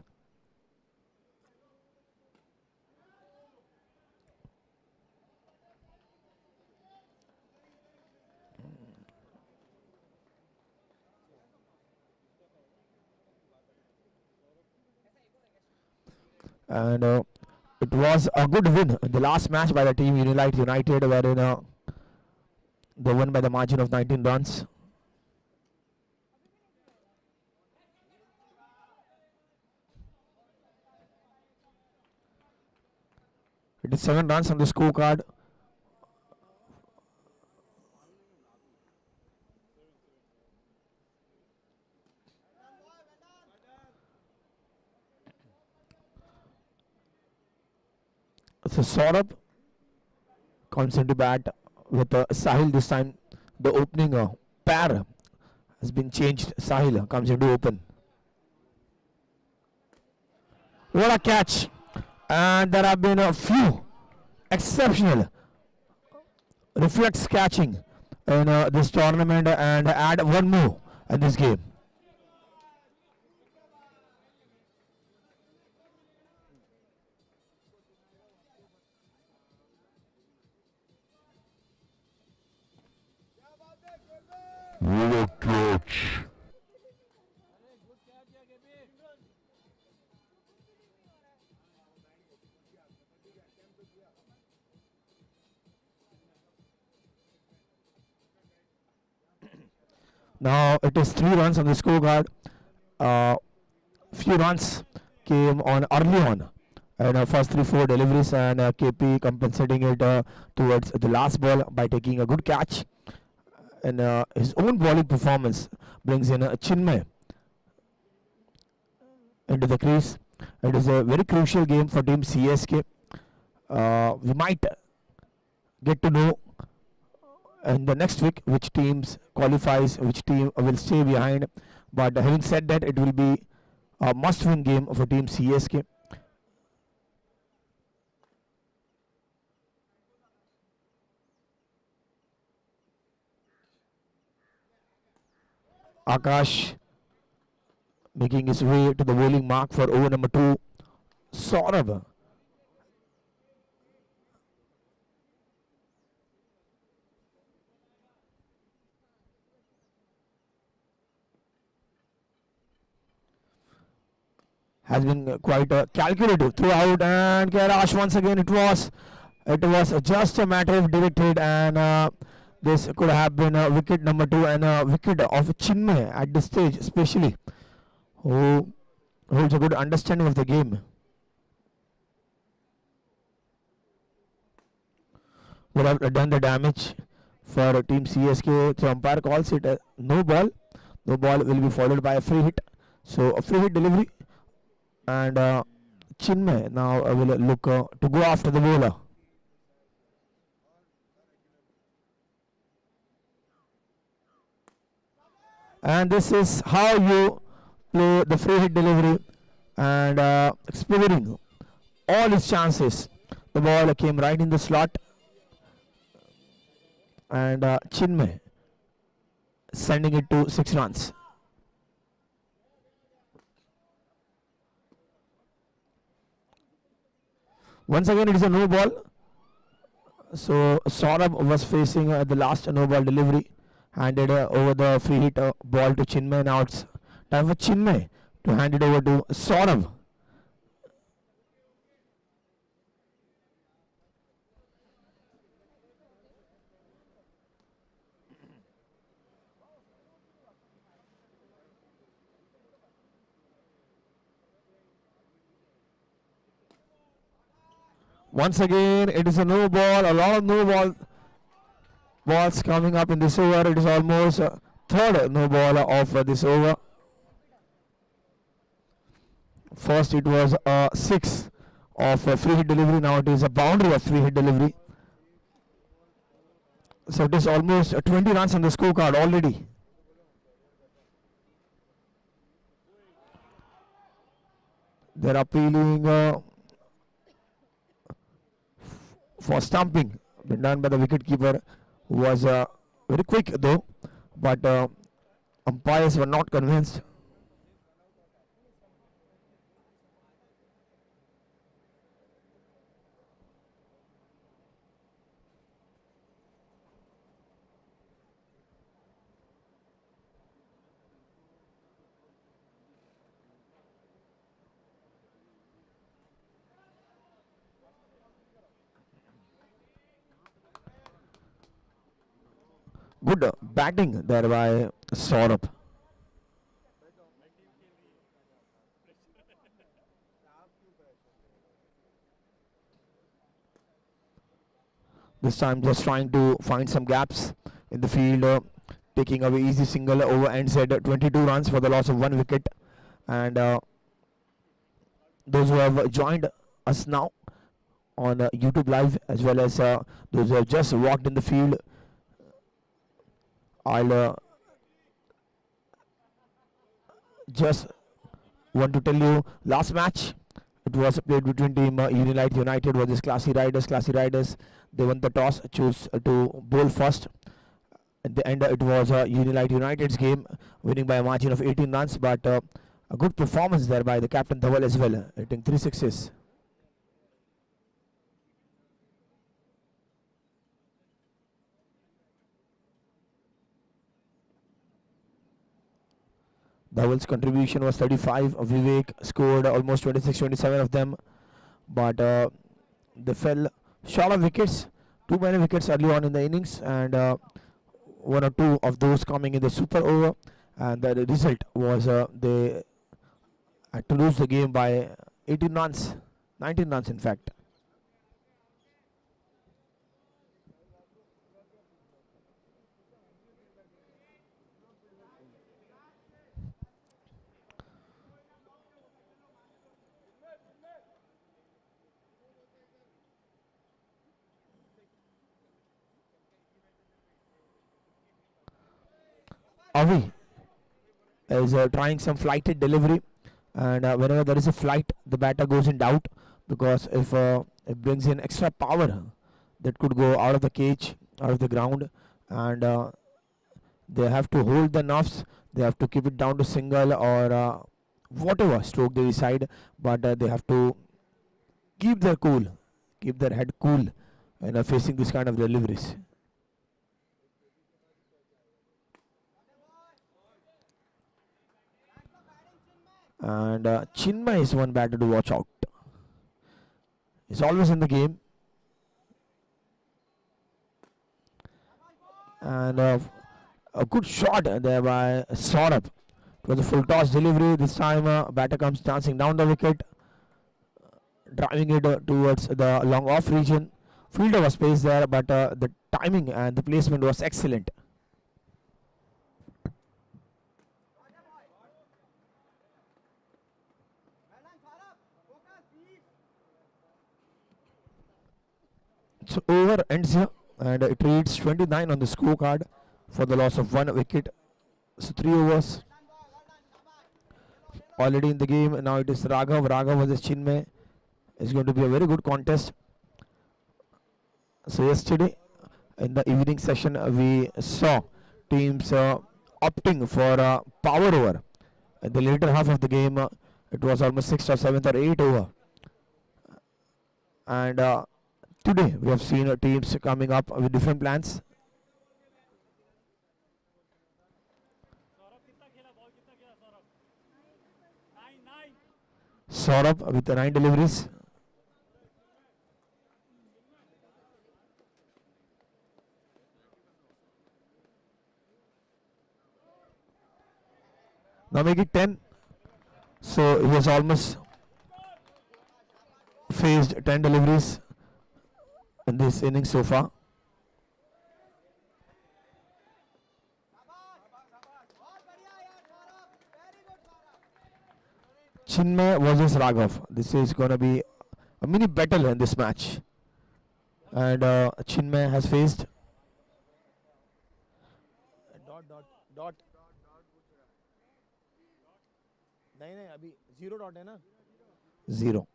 And it was a good win in the last match by the team United, wherein they won by the margin of 19 runs. It is 7 runs on the scorecard. So Saurabh comes into bat with Sahil this time. The opening pair has been changed. Sahil comes into open. What a catch! And there have been a few exceptional reflex catching in this tournament, and add one more in this game. What a catch. Now it is 3 runs on the scorecard. Few runs came on early on and first 3-4 deliveries, and KP compensating it towards the last ball by taking a good catch, and his own bowling performance brings in Chinmay into the crease. It is a very crucial game for team CSK. We might get to know in the next week which teams qualifies, which team will stay behind, but having said that, it will be a must-win game for team CSK. Akash making his way to the bowling mark for over number 2. Saurabh has been quite calculative throughout, and Kailash once again it was just a matter of directed, and this could have been wicket number 2 and a wicket of Chinmay at this stage, especially, who holds a good understanding of the game. Would have done the damage for team CSK. The umpire calls it a no ball. No ball will be followed by a free hit. So a free hit delivery, and Chinmay now will look to go after the bowler. And this is how you play the free hit delivery, and exploring all his chances. The ball came right in the slot, and Chinmay sending it to 6 runs. Once again, it is a no ball. So Saurabh was facing the last no ball delivery, handed over the free hit ball to Chinmay. Now it's time for Chinmay to hand it over to Saurabh. Once again, it is a no ball. A lot of balls coming up in this over. It is almost third no ball of this over. First, it was a 6 of free hit delivery. Now it is a boundary of free hit delivery. So it is almost 20 runs on the scorecard already. They're appealing for stumping, been done by the wicketkeeper, who was very quick though, but umpires were not convinced. Good batting there by Saurabh. This time just trying to find some gaps in the field, taking away easy single over ends at 22 runs for the loss of 1 wicket. And those who have joined us now on YouTube Live, as well as those who have just walked in the field, I'll just want to tell you, last match it was played between team Unilight United versus Classy Riders. Classy Riders, they won the toss, chose to bowl first. At the end, it was Unilight United's game, winning by a margin of 18 runs. But a good performance there by the captain Dhawal as well, hitting 3 sixes. Dhawal's contribution was 35. Vivek scored almost 26-27 of them, but they fell short of wickets. Too many wickets early on in the innings, and one or two of those coming in the super over, and the result was they had to lose the game by 18 runs, 19 runs in fact. Avi is trying some flighted delivery, and whenever there is a flight, the batter goes in doubt, because if it brings in extra power that could go out of the cage, out of the ground, and they have to hold the nuffs, they have to keep it down to single or whatever stroke they decide, but they have to keep their cool, keep their head cool, facing this kind of deliveries. And Chinmay is one batter to watch out. He's always in the game. And a good shot there by Saurabh. It was a full toss delivery. This time batter comes dancing down the wicket, driving it towards the long off region. Fielder was placed there, but the timing and the placement was excellent. So over ends here, and it reads 29 on the scorecard for the loss of 1 wicket. So 3 overs already in the game. Now it is Raghav versus Chinmay. It's going to be a very good contest. So yesterday in the evening session we saw teams opting for power over. In the later half of the game, it was almost 6th or 7th or 8th over. And today we have seen teams coming up with different plans. Saurabh with the 9 deliveries. Now make it 10. So he has almost faced 10 deliveries in this inning so far. Chinmay versus Raghav. This is going to be a mini battle in this match. And Chinmay has faced dot. नहीं नहीं अभी 0 dot है ना 0.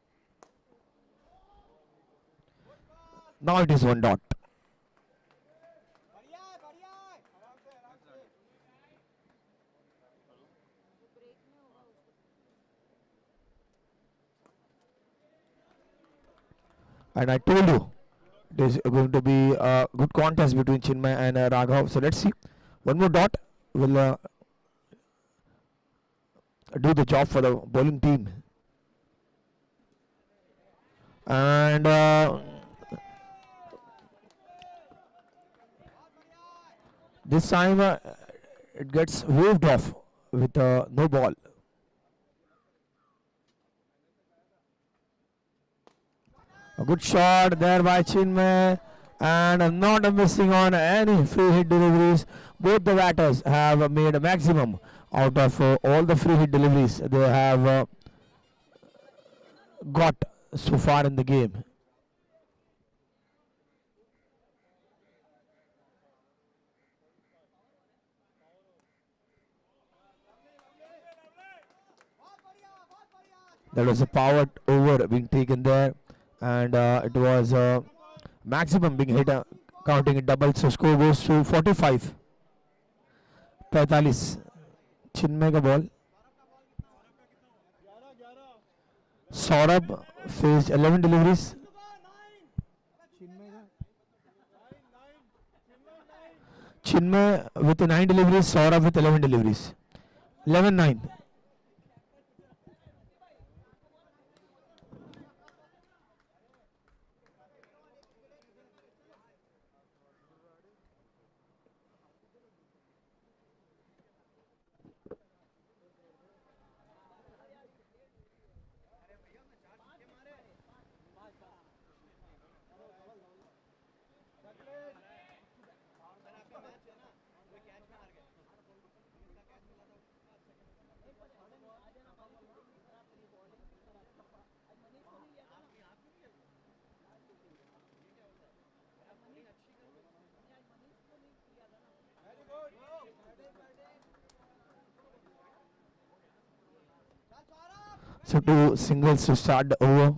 Now it is 1 dot. And I told you it is going to be a good contest between Chinmay and Raghav. So let's see. One more dot will do the job for the bowling team. And this time it gets waved off with no ball. A good shot there by Chinmay, and not missing on any free hit deliveries. Both the batters have made a maximum out of all the free hit deliveries they have got so far in the game. There was a power over being taken there, and it was maximum being hit, counting it double. So score goes to 45. 45. Chinmay का ball. Saurabh faced 11 deliveries. Chinmay with 9 deliveries, Saurabh with 11 deliveries. 11-9. So 2 singles to start the over.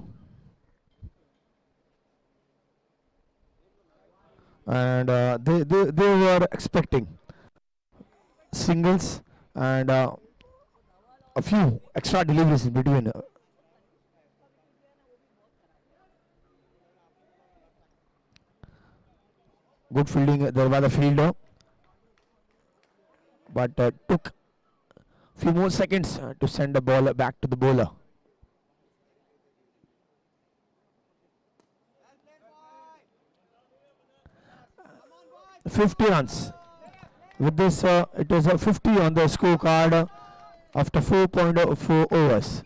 And they were expecting singles and a few extra deliveries in between. Good fielding there by the fielder, but took few more seconds to send the ball back to the bowler. Uh, 50 runs. With this, it is a 50 on the scorecard after 4.4 overs.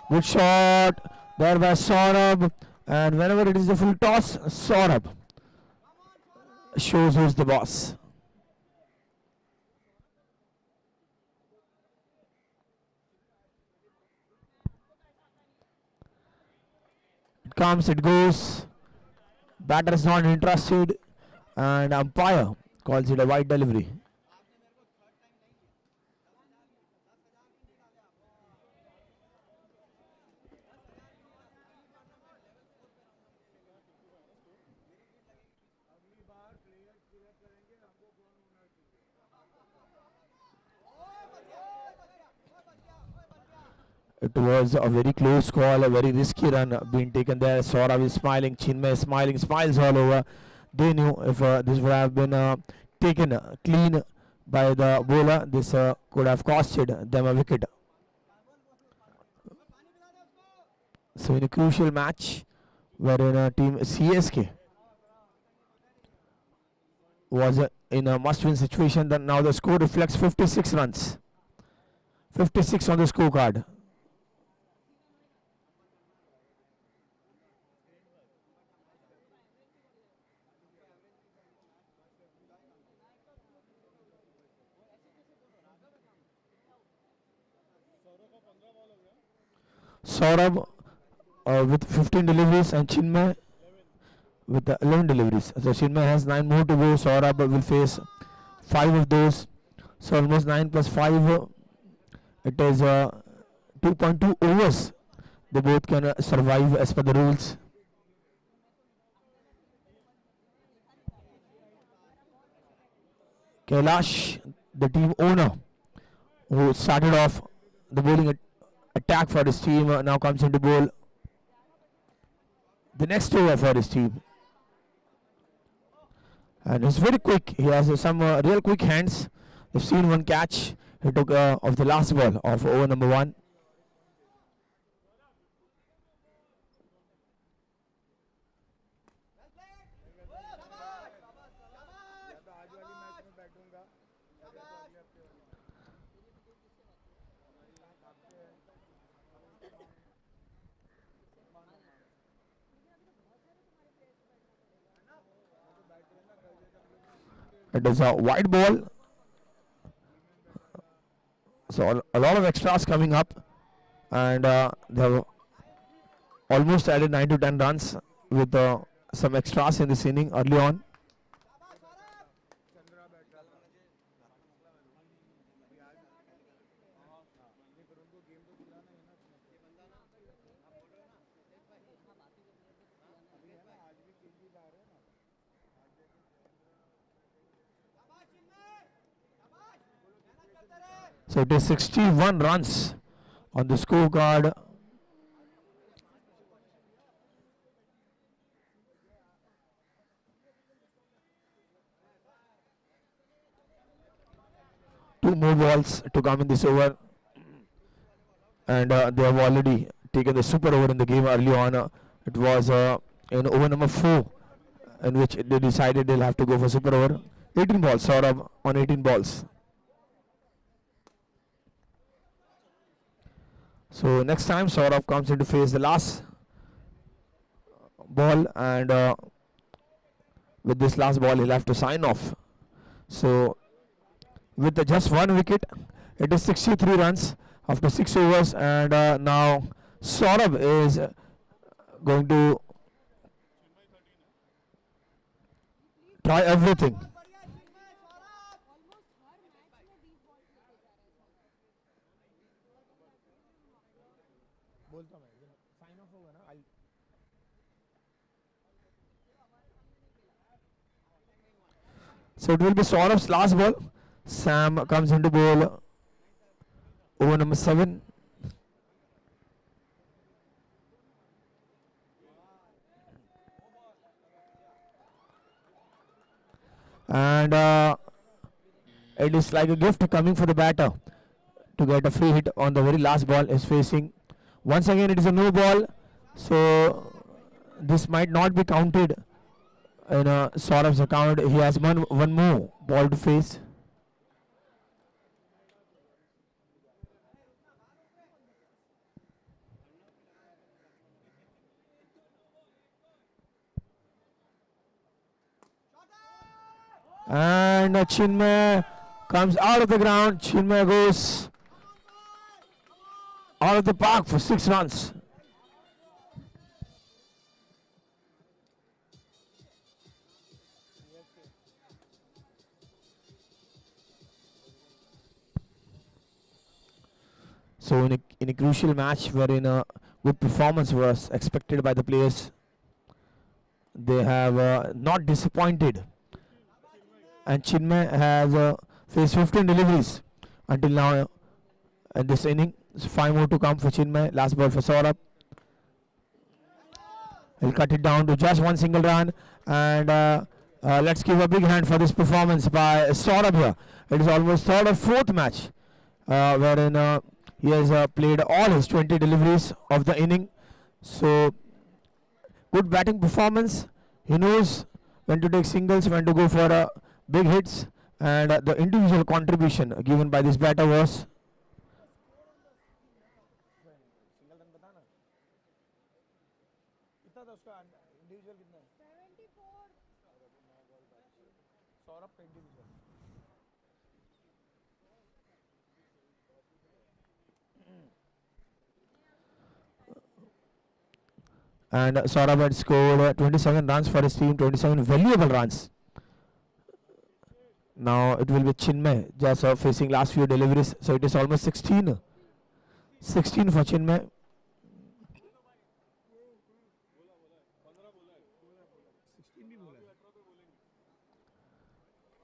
Good shot there by Saurabh, and whenever it is a full toss, Saurabh shows who's the boss. It comes, it goes. Batter is not interested, and umpire calls it a wide delivery. It was a very close call, a very risky run being taken there. Saurabh is smiling, Chinmay is smiling, smiles all over. They knew if this would have been taken clean by the bowler, this could have costed them a wicket. So in a crucial match, wherein team CSK was in a must-win situation, then now the score reflects 56 runs. 56 on the scorecard. Saurabh with 15 deliveries and Chinmay with 11 deliveries. So Chinmay has 9 more to go. Saurabh will face 5 of those. So almost 9 plus 5. It is 2.2 overs. They both can survive as per the rules. Kailash, the team owner, who started off the bowling attack for his team, now comes into bowl the next over for his team. And he's very quick. He has some real quick hands. You've seen one catch he took of the last ball of over number 1. It is a wide ball. So a lot of extras coming up, and they have almost added 9 to 10 runs with some extras in this inning early on. So it is 61 runs on the scorecard. Two more balls to come in this over, and they have already taken the super over in the game early on. It was in over number 4 in which they decided they'll have to go for super over. 18 balls, sort of on 18 balls. So next time Saurabh comes in to face the last ball, and with this last ball he'll have to sign off. So with just 1 wicket, it is 63 runs after 6 overs, and now Saurabh is going to try everything. So it will be Saurav's last ball. Sam comes into ball. Over number 7. And it is like a gift coming for the batter to get a free hit on the very last ball is facing. Once again, it is a no ball. So this might not be counted in Saurav's account. He has one more ball to face. And Chinmay comes out of the ground. Chinmay goes out of the park for 6 runs. So in a crucial match wherein a good performance was expected by the players, they have not disappointed. And Chinmay has faced 15 deliveries until now in this inning. So 5 more to come for Chinmay. Last ball for Saurabh. He'll cut it down to just 1 single run. And let's give a big hand for this performance by Saurabh here. It is almost third or fourth match wherein he has played all his 20 deliveries of the inning. So good batting performance. He knows when to take singles, when to go for big hits, and the individual contribution given by this batter was and Saurabh had scored 27 runs for his team, 27 valuable runs. Now it will be Chinmay just facing last few deliveries, so it is almost 16. 16 for Chinmay.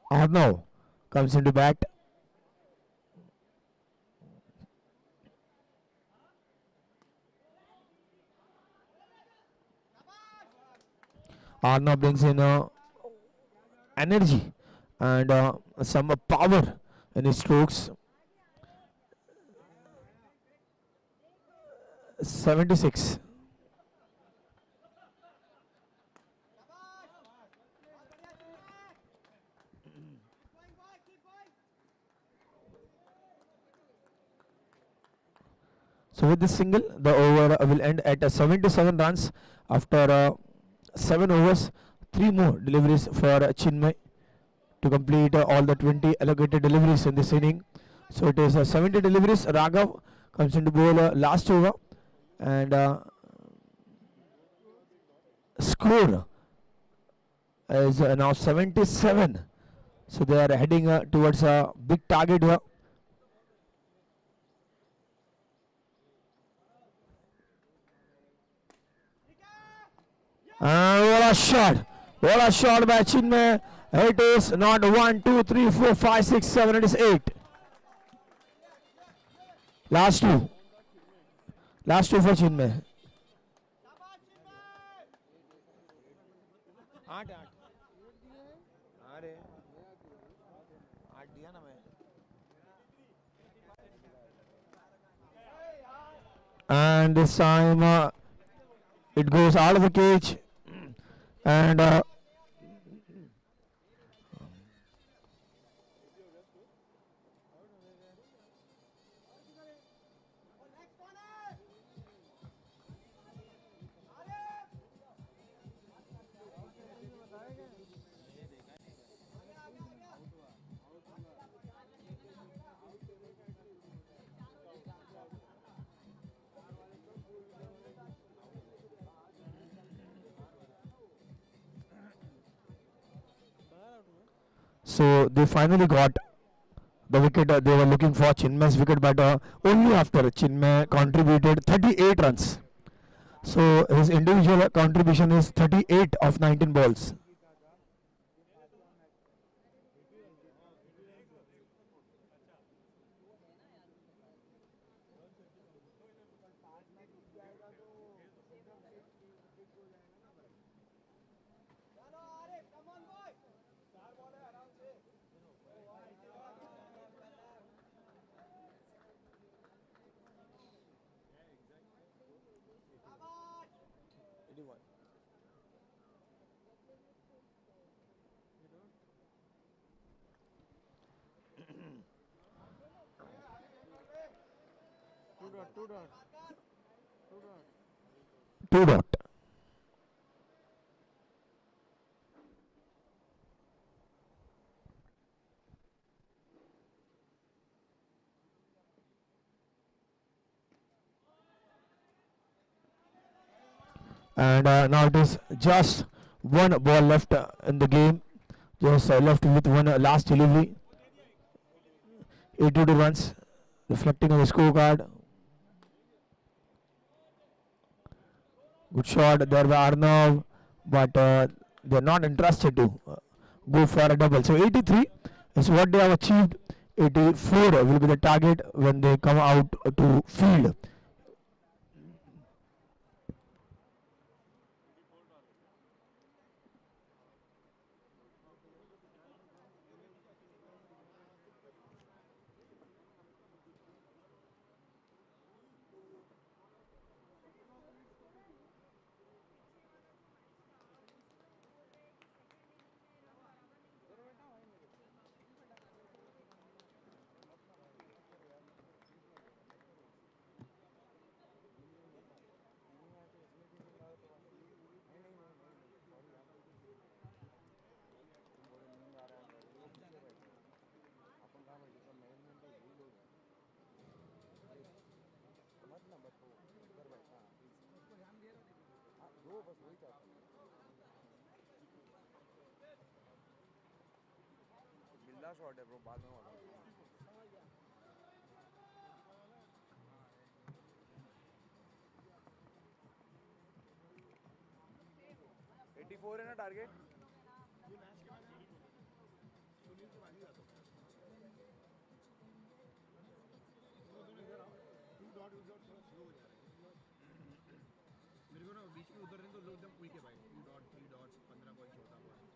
Arnav comes into bat. Arnav brings in energy and some power in his strokes. 76. So with this single, the over will end at 77 runs after 7 overs. 3 more deliveries for Chinmay to complete all the 20 allocated deliveries in this inning. So it is 70 deliveries. Raghav comes into ball last over, and score is now 77. So they are heading towards a big target here. What a shot! What a shot by Chinmay. It is not 1, 2, 3, 4, 5, 6, 7. It is 8. Last two. Last two for Chinmay. And this time it goes out of the cage, and So they finally got the wicket they were looking for, Chinmay's wicket, but only after Chinmay contributed 38 runs. So his individual contribution is 38 of 19 balls. Two dot. And now it is just one ball left in the game. Just left with one last delivery. 82 runs, reflecting on the scorecard. Good shot there by Arnav, but they're not interested to go for a double. So 83 is what they have achieved. 84 will be the target when they come out to field. बिल्ला shot है bro, बाद में वाला 84 है ना target. मेरे को ना बीच में उधर तो लोग एकदम क्विक है भाई. 2 dot 3 dots 15 point 14 point.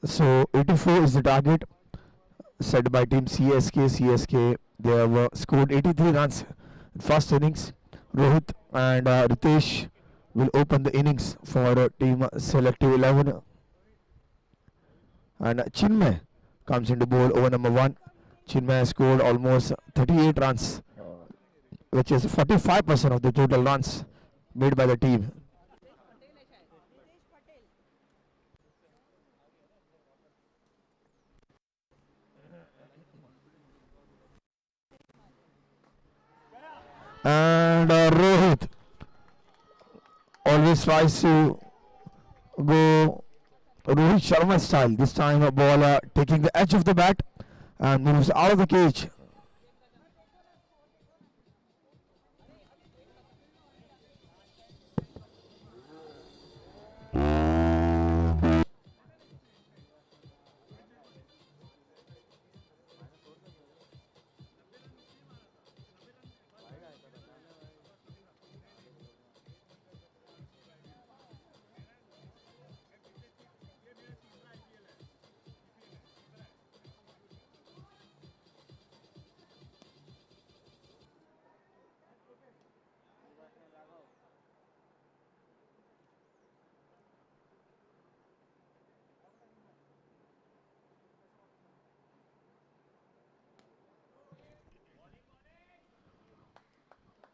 So 84 is the target set by team CSK. CSK, they have scored 83 runs in first innings. Rohit and Ritesh will open the innings for team selective 11. And Chinmay comes into bowl over number 1. Chinmay scored almost 38 runs, which is 45% of the total runs made by the team. And Rohit always tries to go Rohit Sharma style. This time a ball taking the edge of the bat and moves out of the cage.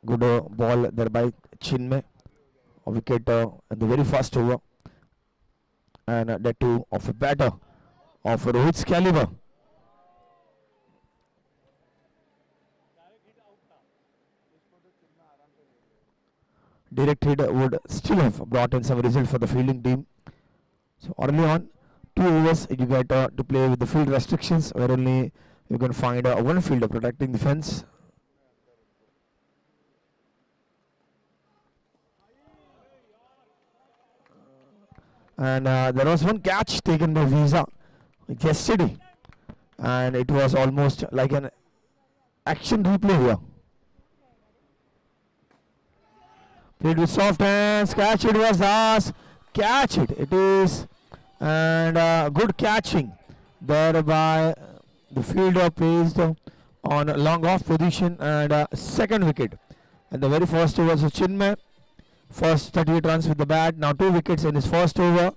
Good ball there by Chinmay. A wicket in the very first over. And that too of a batter of Rohit's caliber. Direct hit would still have brought in some result for the fielding team. So early on, 2 overs you get to play with the field restrictions, where only you can find one fielder protecting the fence. And there was one catch taken by Visa yesterday, and it was almost like an action replay here. Played with soft hands, catch it was Das, catch it, it is, and good catching there by the fielder placed on a long off position, and second wicket. And the very first over was Chinmay, first 38 runs with the bat, now 2 wickets in his first over.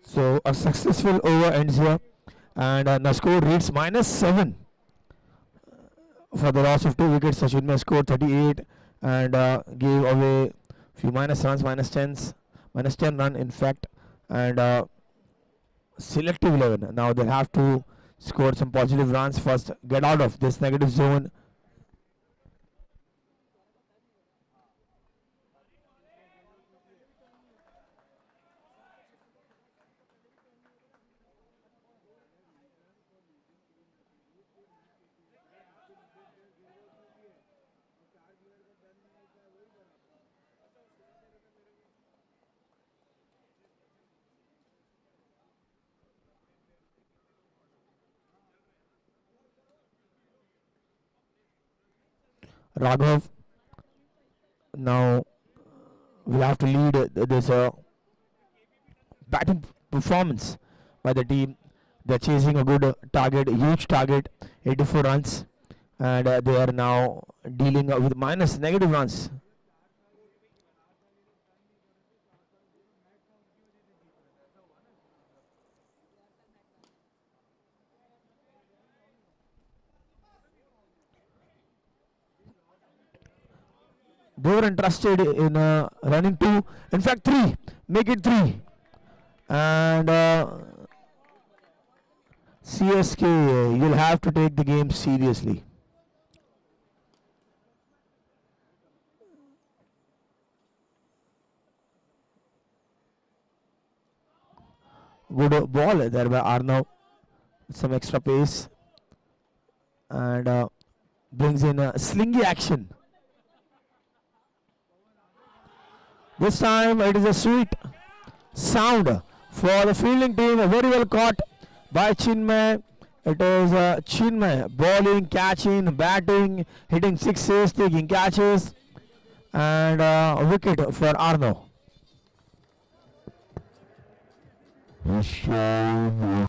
So a successful over ends here, and the score reads -7 for the loss of 2 wickets. Chinmay scored 38 and gave away few minus runs, -10 run in fact, and selective 11. Now they'll have to score some positive runs first, get out of this negative zone. Raghav now will have to lead this batting performance by the team. They're chasing a good target, a huge target, 84 runs, and they are now dealing with minus negative runs. They were interested in running 2, in fact 3, make it 3, and CSK, you'll have to take the game seriously. Good ball there by Arnav, some extra pace, and brings in a slingy action. This time it is a sweet sound for the fielding team. Very well caught by Chinmay. It is Chinmay bowling, catching, batting, hitting sixes, taking catches, and a wicket for Arno. This time,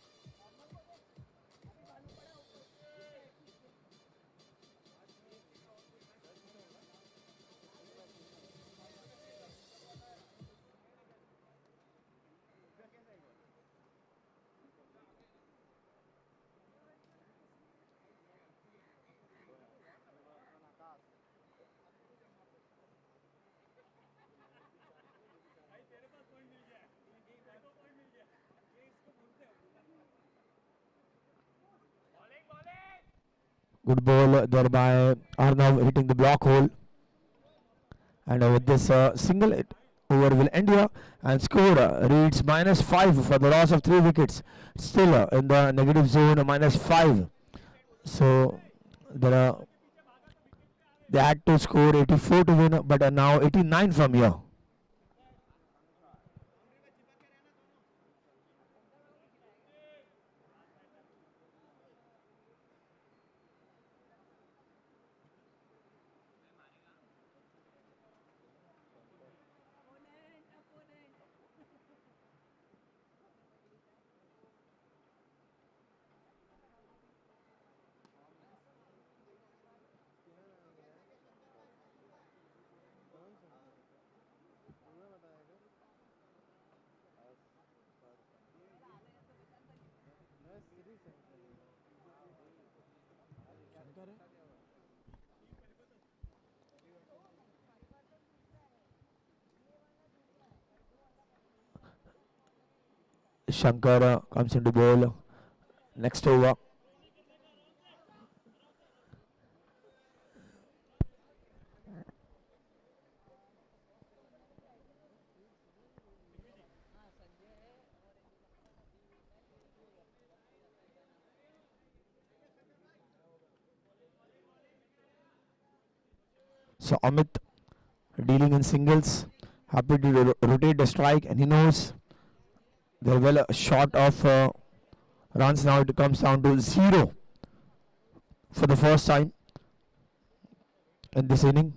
Good ball there by Arnav hitting the block hole. And with this single hit, over will end here and score reads -5 for the loss of 3 wickets. Still in the negative zone, -5. So there are, they had to score 84 to win, but now 89 from here. Shankar comes into bowl. Next over. So Amit dealing in singles, happy to rotate the strike, and he knows they're well short of runs. Now it comes down to 0 for the first time in this inning.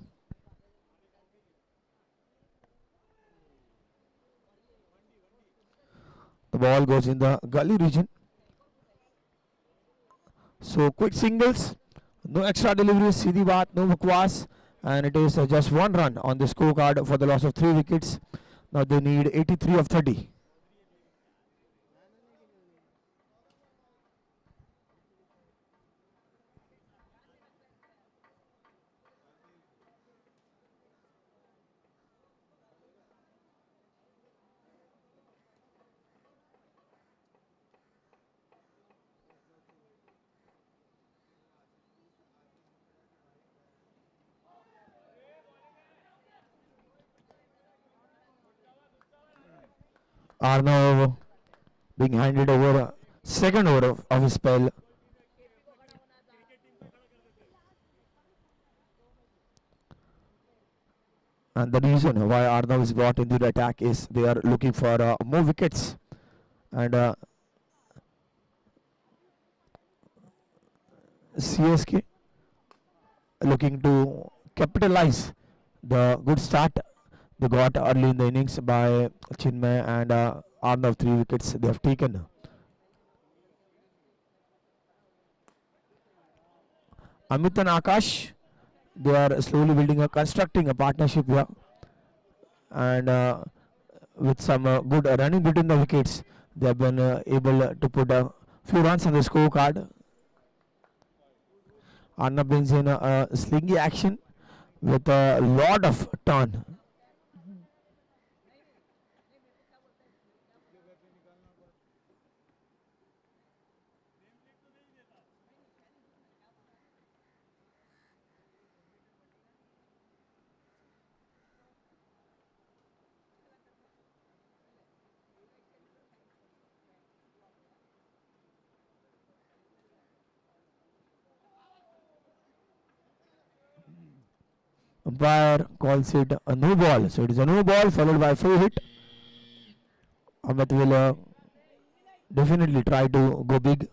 The ball goes in the gully region. So quick singles, no extra deliveries, सीधी बात, no bakwas, and it is just 1 run on the scorecard for the loss of 3 wickets. Now they need 83 of 30. Arnav being handed over second over of his spell. And the reason why Arnav is brought into the attack is they are looking for more wickets. And CSK looking to capitalize the good start they got early in the innings by Chinmay and Arnav. 3 wickets they have taken. Amit and Akash, they are slowly building constructing a partnership here, and with some good running between the wickets, they have been able to put a few runs on the scorecard. Arnav brings in a slingy action with a lot of turn. Umpire calls it a no ball. So it is a no ball followed by a full hit. Amit will definitely try to go big.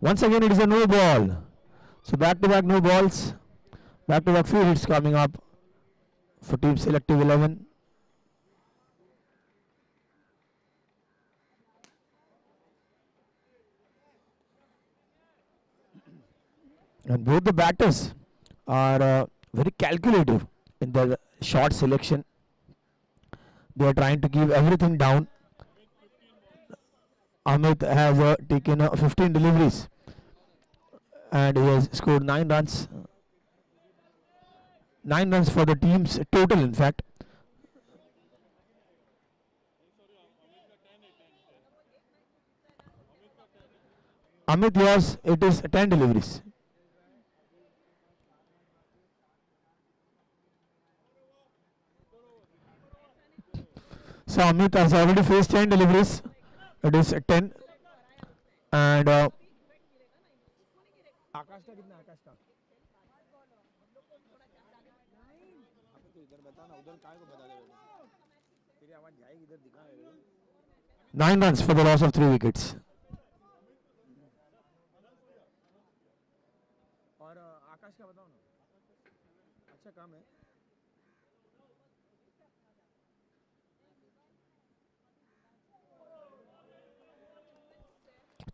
Once again, it is a no ball. So back to back no balls. Back to back few hits coming up for Team Selective 11. And both the batters are very calculative in their shot selection. They are trying to keep everything down. Amit has taken 15 deliveries and he has scored 9 runs. 9 runs for the team's total, in fact. Amit, yours, it is 10 deliveries. So Amit has already faced 10 deliveries. It is 10. And आकाश का कितना आकाश का तो इधर बता ना उधर काय को बता दे तेरी आवाज जाएगी इधर दिखा मेरे को 9 runs for the loss of 3 wickets. और आकाश का बताओ ना अच्छा काम है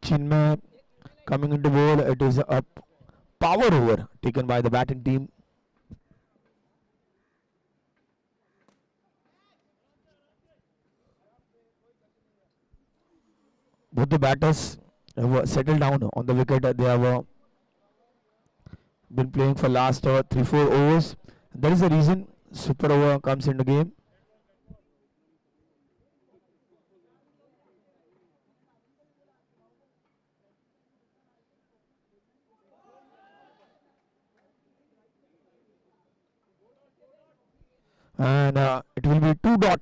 Chinmay coming into bowl. It is a power over taken by the batting team. Both the batters have settled down on the wicket. They have been playing for last 3-4 overs. That is the reason super over comes in the game. And it will be 2 dot.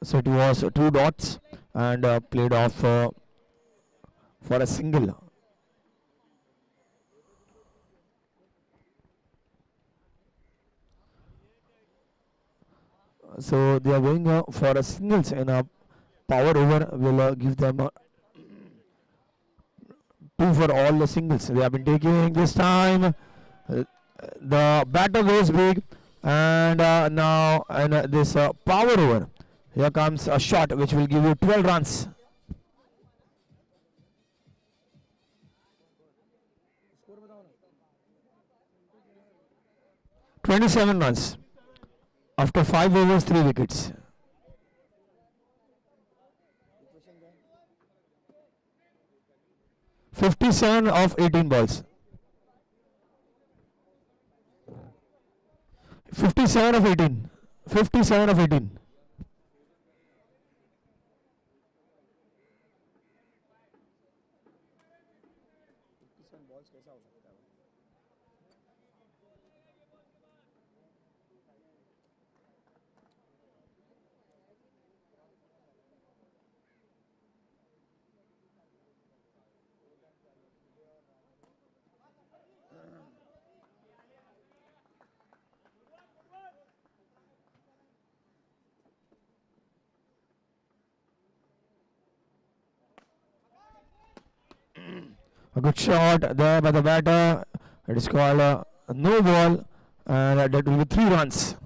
So it was 2 dots and played off for a single. So they are going for a singles and a power over will give them 2 for all the singles they have been taking this time. The batter goes big and now and this power over. Here comes a shot which will give you 12 runs. Score बताओ ना 27 runs after 5 overs, 3 wickets. Equation क्या है 57 of 18 balls. 57 of 18. 57 of 18. किसान balls कैसा हो सकता है A good shot there by the batter. It is called a no ball and that will be 3 runs.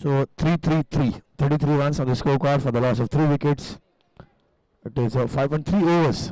So 3-3-3. 33 runs on the scorecard for the loss of 3 wickets. It is 5.3 overs.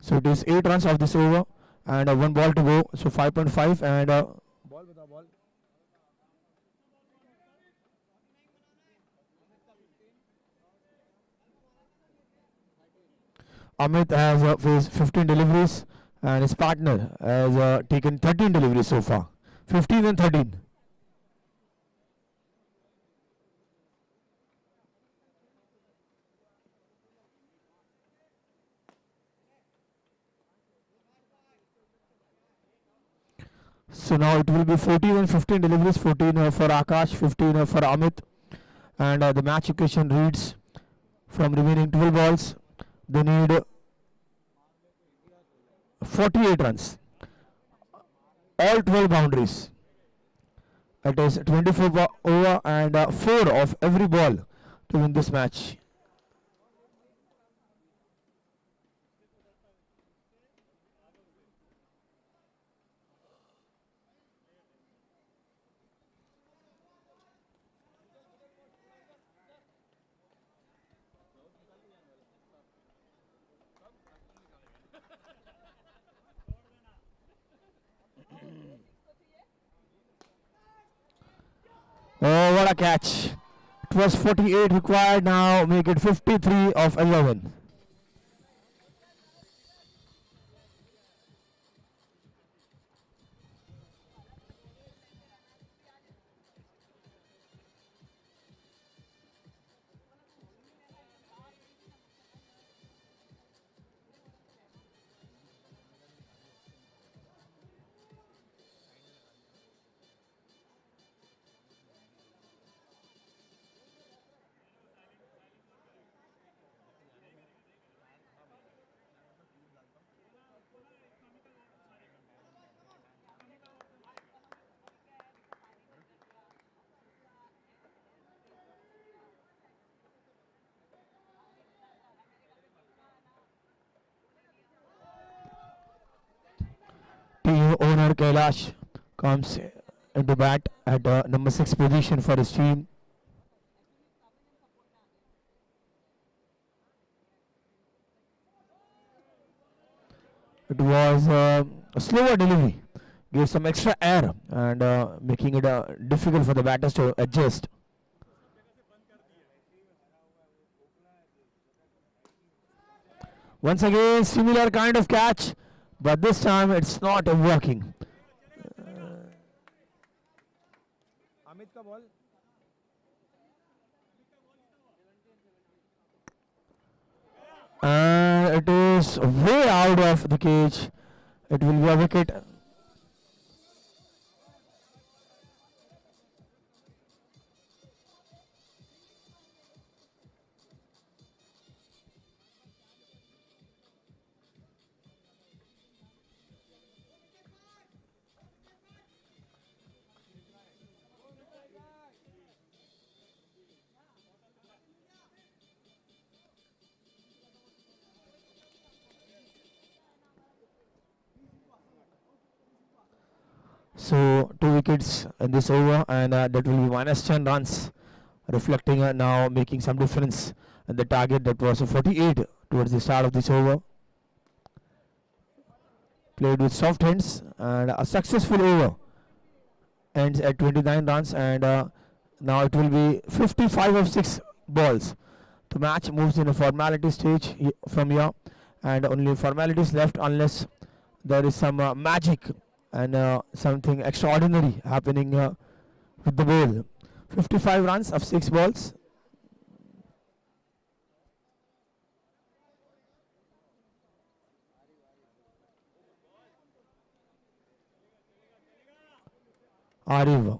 So it is 8 runs of this over and 1 ball to go. So 5.5 and ball with a ball. Amit has faced 15 deliveries and his partner has taken 13 deliveries so far. 15 and 13. So now it will be 14 and 15 deliveries, 14 for Akash, 15 for Amit. And the match equation reads from remaining 12 balls, they need 48 runs. All 12 boundaries. It is 24 over and 4 of every ball to win this match. Oh, what a catch! It was 48 required, now make it 53 of 11. Team owner Kailash comes into bat at number 6 position for his team. It was a slower delivery, gave some extra air and making it difficult for the batters to adjust. Once again, similar kind of catch, but this time it's not working. Amit ka ball. And it is way out of the cage. It will be a wicket. So 2 wickets in this over, and that will be minus 10 runs, reflecting now making some difference in the target that was 48 towards the start of this over. Played with soft hands and a successful over ends at 29 runs, and now it will be 55 of 6 balls. The match moves in a formality stage from here, and only formalities left unless there is some magic and something extraordinary happening with the ball. 55 runs of 6 balls. Arif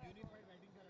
unified batting कर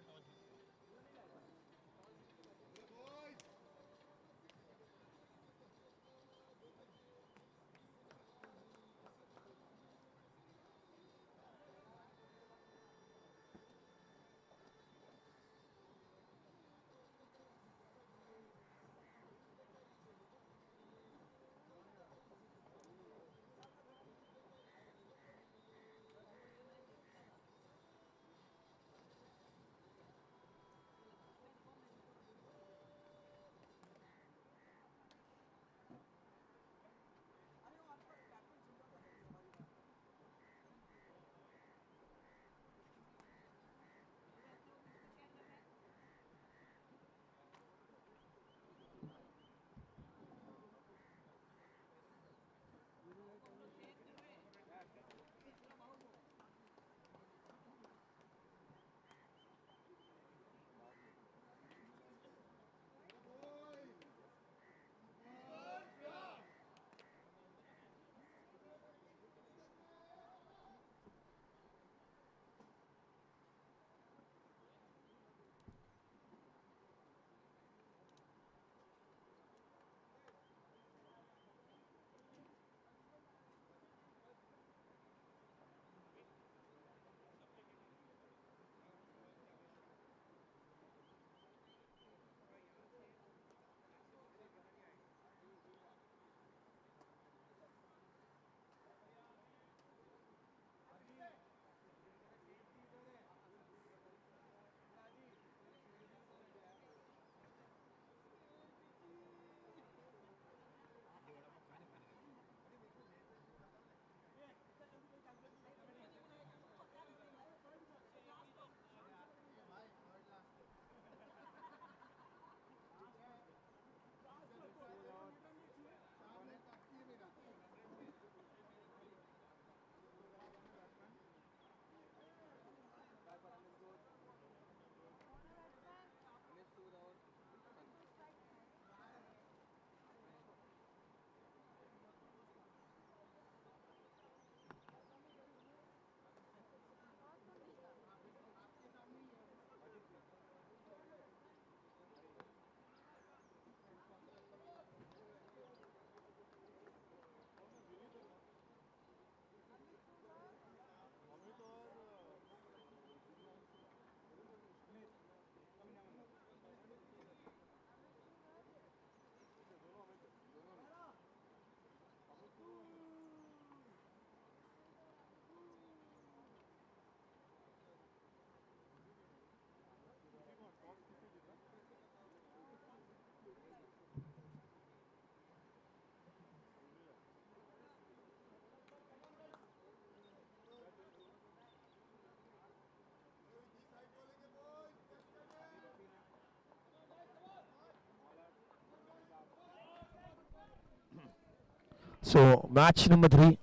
So match number 3,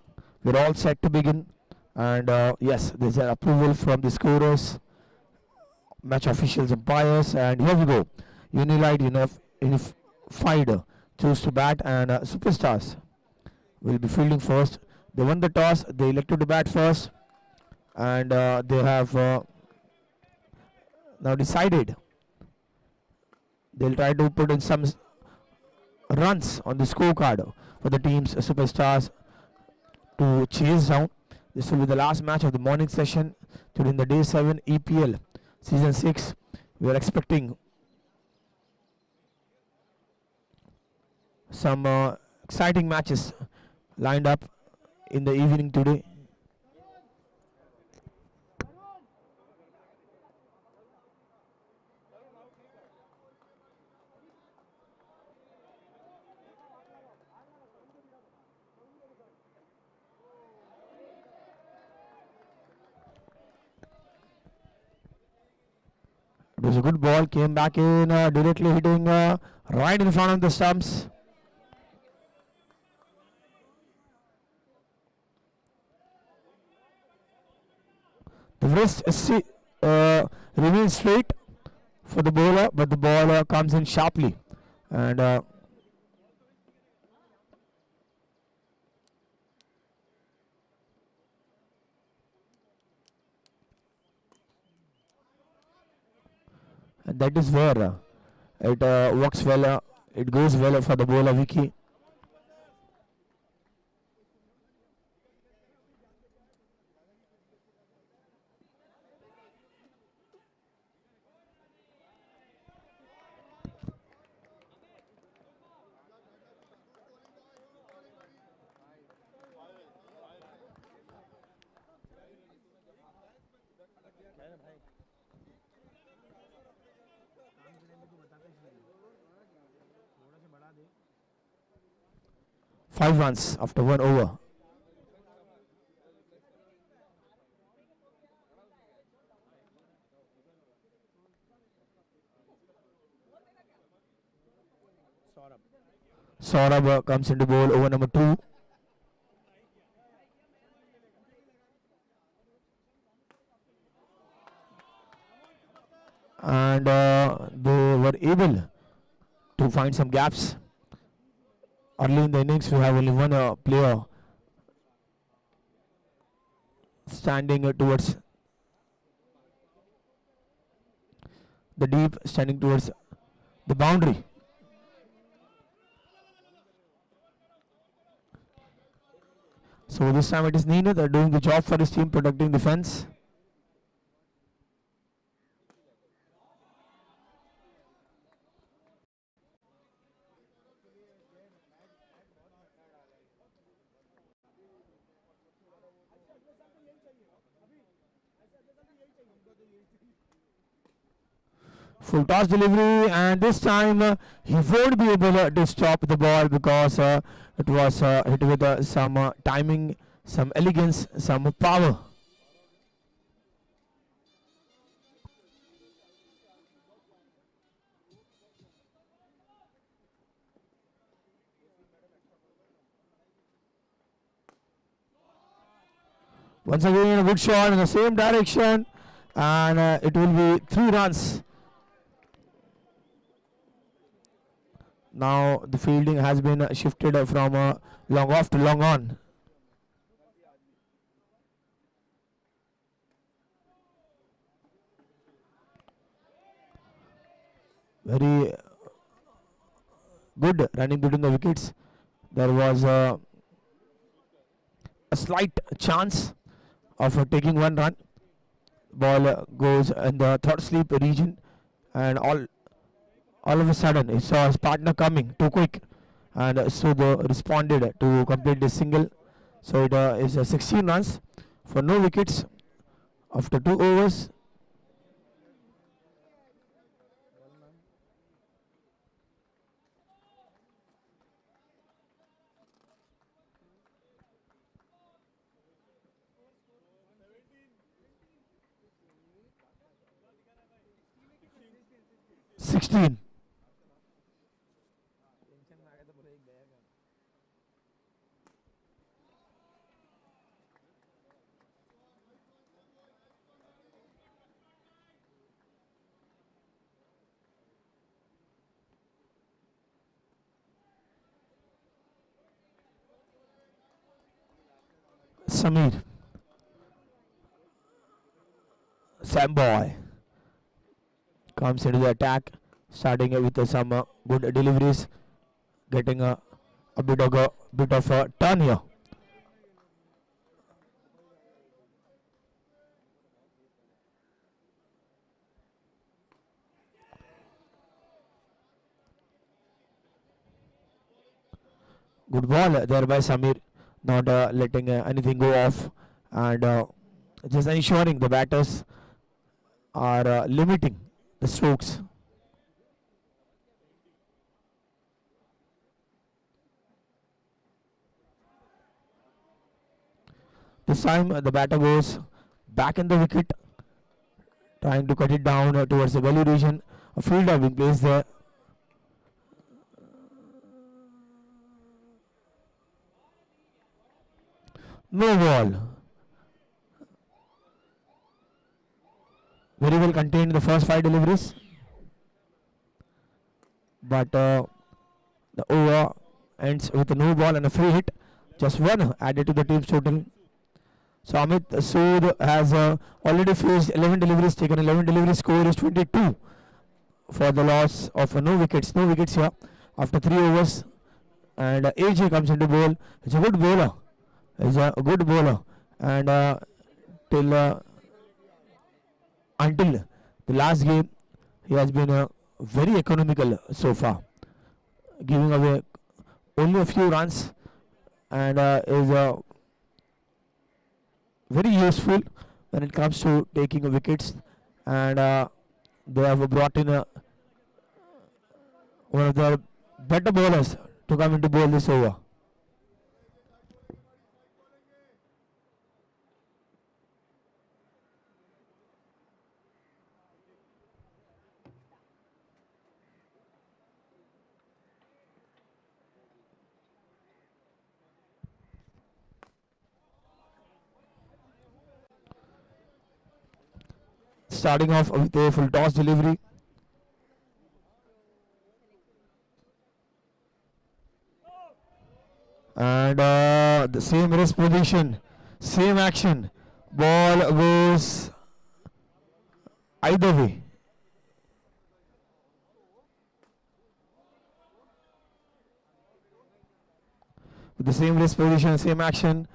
we're all set to begin, and yes, there's an approval from the scorers, match officials, umpires, and here we go. Unilight Unified choose to bat, and Superstars will be fielding first. They won the toss. They elected to bat first, and they have now decided they'll try to put in some runs on the scorecard for the team's Superstars to chase down. This will be the last match of the morning session during the day 7 EPL season 6. We are expecting some exciting matches lined up in the evening today. It was a good ball, came back in, directly hitting right in front of the stumps. The wrist remains straight for the bowler, but the ball comes in sharply, and that is where it works well. It goes well for the bowler Vicky. क्या है भाई काम के time पे तू बताता ही नहीं थोड़ा सा बढ़ा दे 5 runs after 1 over. Saurabh Saurabh comes into bowl over number 2. And they were able to find some gaps. Early in the innings, we have only one player standing towards the deep, standing towards the boundary. So this time it is Nina. They're doing the job for his team, protecting the fence. Full toss delivery, and this time he won't be able to stop the ball because it was hit with some timing, some elegance, some power. Once again, a good shot in the same direction, and it will be 3 runs. Now the fielding has been shifted from long off to long on. Very good running between the wickets. There was a slight chance of taking 1 run. Ball goes in the third sleep region, and all of a sudden he saw his partner coming too quick, and Sudho responded to complete the single. So it is 16 runs for no wickets after 2 overs. Sixteen. Tension में आ गया तो बोले एक bag Samir. Sam Boy comes into the attack, starting with some good deliveries, getting a bit of a turn here. Good ball there by Samir, not letting anything go off, and just ensuring the batters are limiting the strokes. This time the batter goes back in the wicket, trying to cut it down towards the gully region. A fielder being placed there. No ball. Very well contained in the first 5 deliveries, but the over ends with a no ball and a free hit. Just one added to the team's total. So Amit Sood has already faced 11 deliveries, taken 11 deliveries, score is 22 for the loss of no wickets. No wickets here after 3 overs. And AJ comes into bowl. It's a good bowler. He's a good bowler. And till until the last game, he has been very economical so far, giving away only a few runs, and is very useful when it comes to taking wickets. And they have brought in one of the better bowlers to come into bowl this over. Starting off with a full toss delivery. And the same wrist position, same action. Ball goes either way. With the same wrist position, same action,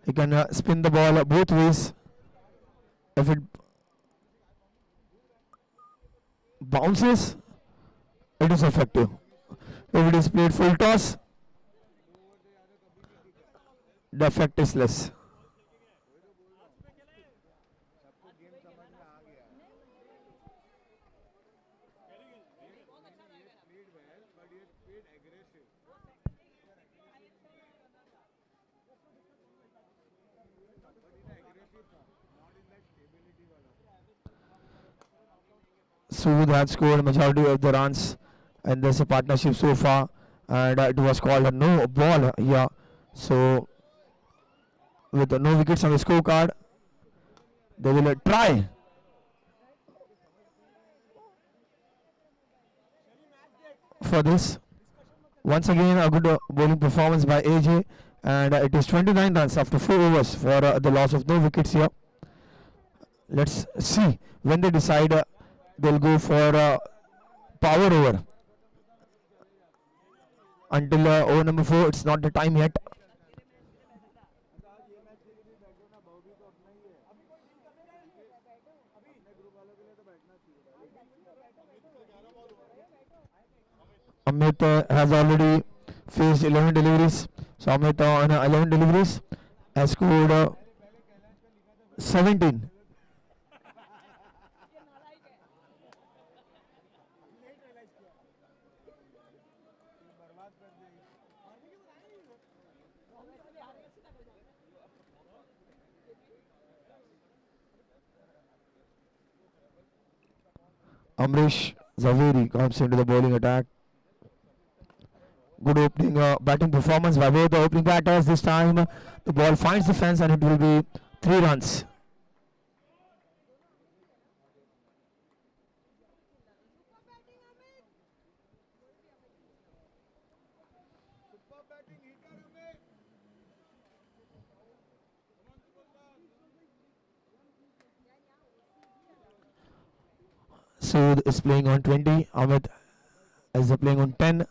you can spin the ball both ways. If it bounces, it is effective. If it is played full toss, the effect is less. Sood had scored majority of the runs, and there's a partnership so far, and it was called a no ball here. So with no wickets on the scorecard, they will try. For this, once again a good bowling performance by AJ, and it is 29 runs after 4 overs for the loss of no wickets here. Let's see when they decide they'll go for power over. Until over number 4, it's not the time yet. Amit has already faced 11 deliveries. So Amit on 11 deliveries has scored 17. Amrish Zaveri comes into the bowling attack. Good opening batting performance by both the opening batters. This time the ball finds the fence and it will be 3 runs. Sood is playing on 20. Amit is playing on 10.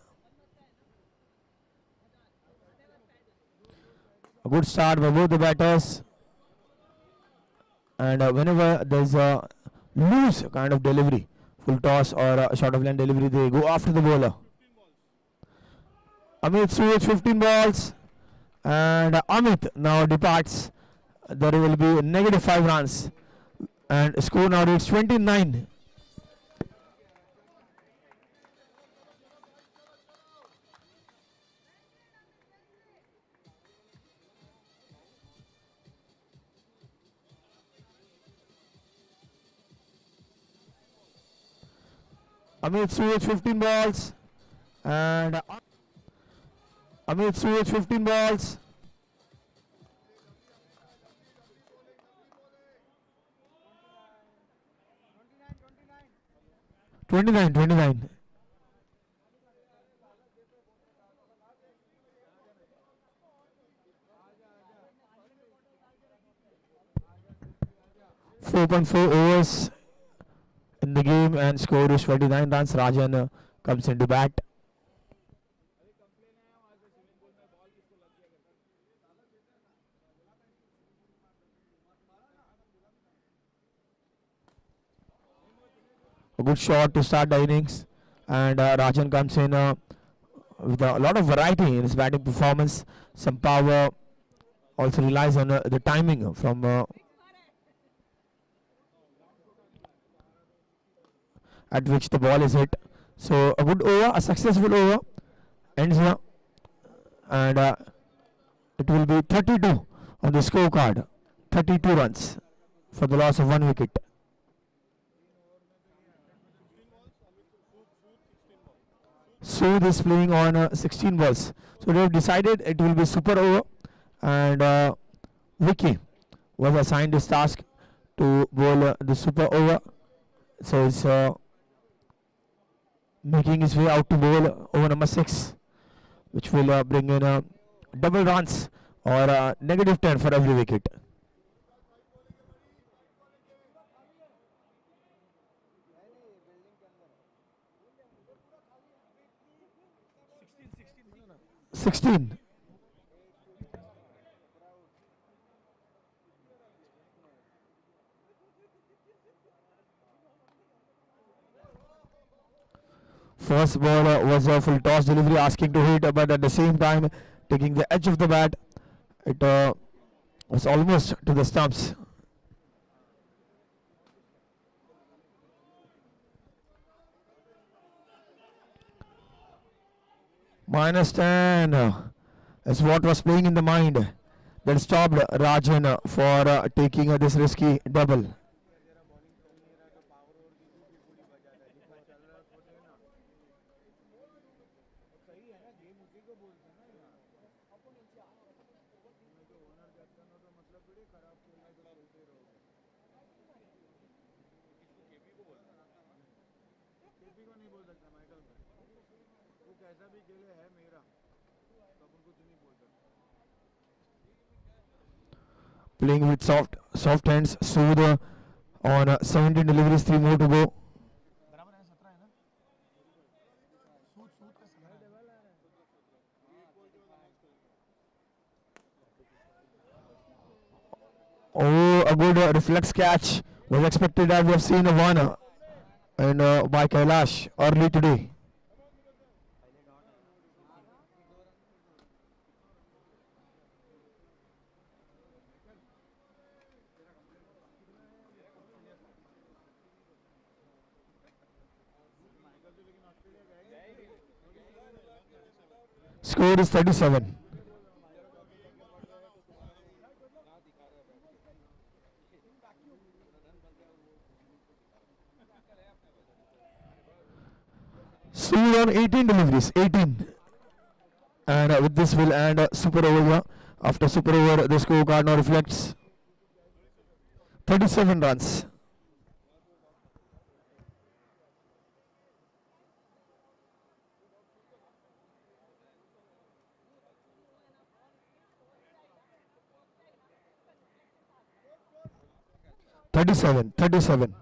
A good start by both the batters. And whenever there's a loose kind of delivery, full toss or a short of line delivery, they go after the bowler. Amit Sood 15 balls. And Amit now departs. There will be -5 runs. And score now reads 29. Amit Sood 15 balls. And Amit Sood 15 balls. 29. 4.4 overs in the game and score is 29 runs. Rajan comes into bat. A good shot to start the innings, and Rajan comes in with a lot of variety in his batting performance. Some power, also relies on the timing from at which the ball is hit. So a good over, a successful over ends here, and it will be 32 on the scorecard. 32 runs for the loss of 1 wicket. Sood is playing on 16 balls. So they have decided it will be super over, and Vicky was assigned this task to bowl the super over. So he's making his way out to bowl over number 6, which will bring in double runs or -10 for every wicket. Sixteen. First ball was a full toss delivery, asking to hit, but at the same time taking the edge of the bat. It was almost to the stumps. -10 is what was playing in the mind that stopped Rajan for taking this risky double. Playing with soft hands, Sood on 17 deliveries, 3 more to go. Oh, a good reflex catch was expected, as we have seen one by Kailash early today. Score is 37. Sood on 18 deliveries, 18. And with this will end super over. After super over, the scorecard now reflects 37 runs. Thirty-seven.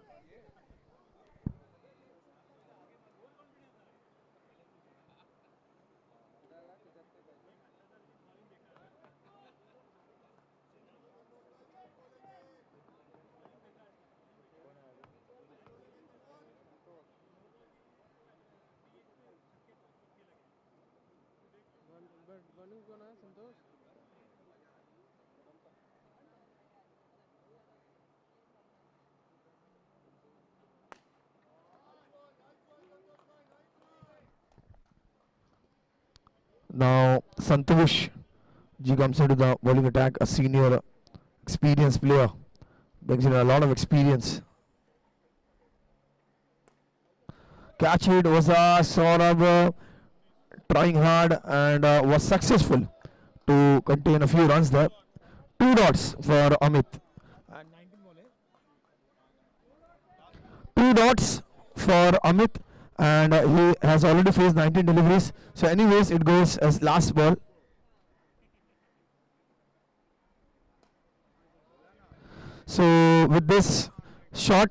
Bowling कौन है संतोष? Now Santosh G comes into the bowling attack, a senior experienced player, brings in a lot of experience. Catch it was sort of trying hard and was successful to contain a few runs there. 2 dots for Amit. And 19 ball, 2 dots for Amit, and he has already faced 19 deliveries. So, anyways, it goes as last ball. So, with this shot,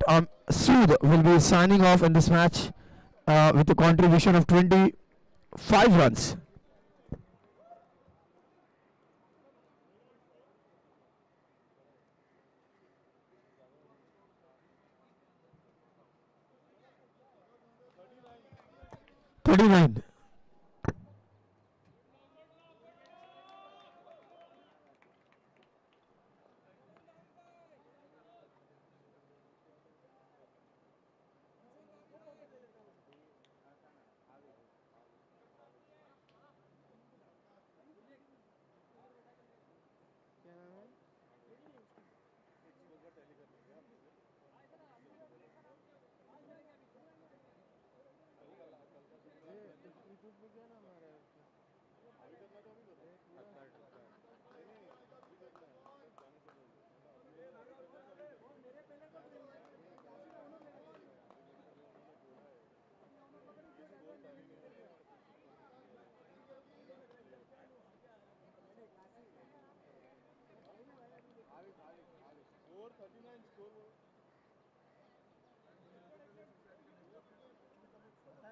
Sood will be signing off in this match with a contribution of 25 runs. $39. क्या नाम है? YouTube पे क्या नाम आ रहा है उसका?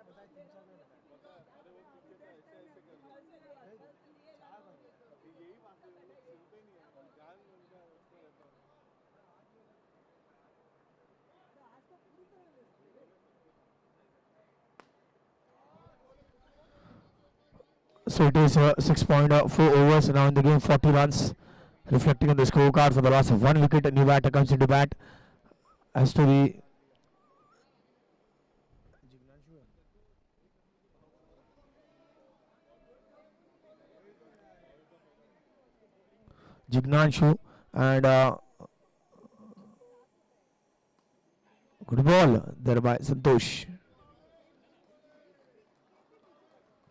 बताए 3 साल में So it is 6.4 overs now in the game, 40 runs, reflecting on the scorecard for the loss of 1 wicket. A new batter comes into bat. Has to be Jignanshu, and good ball there by Santosh.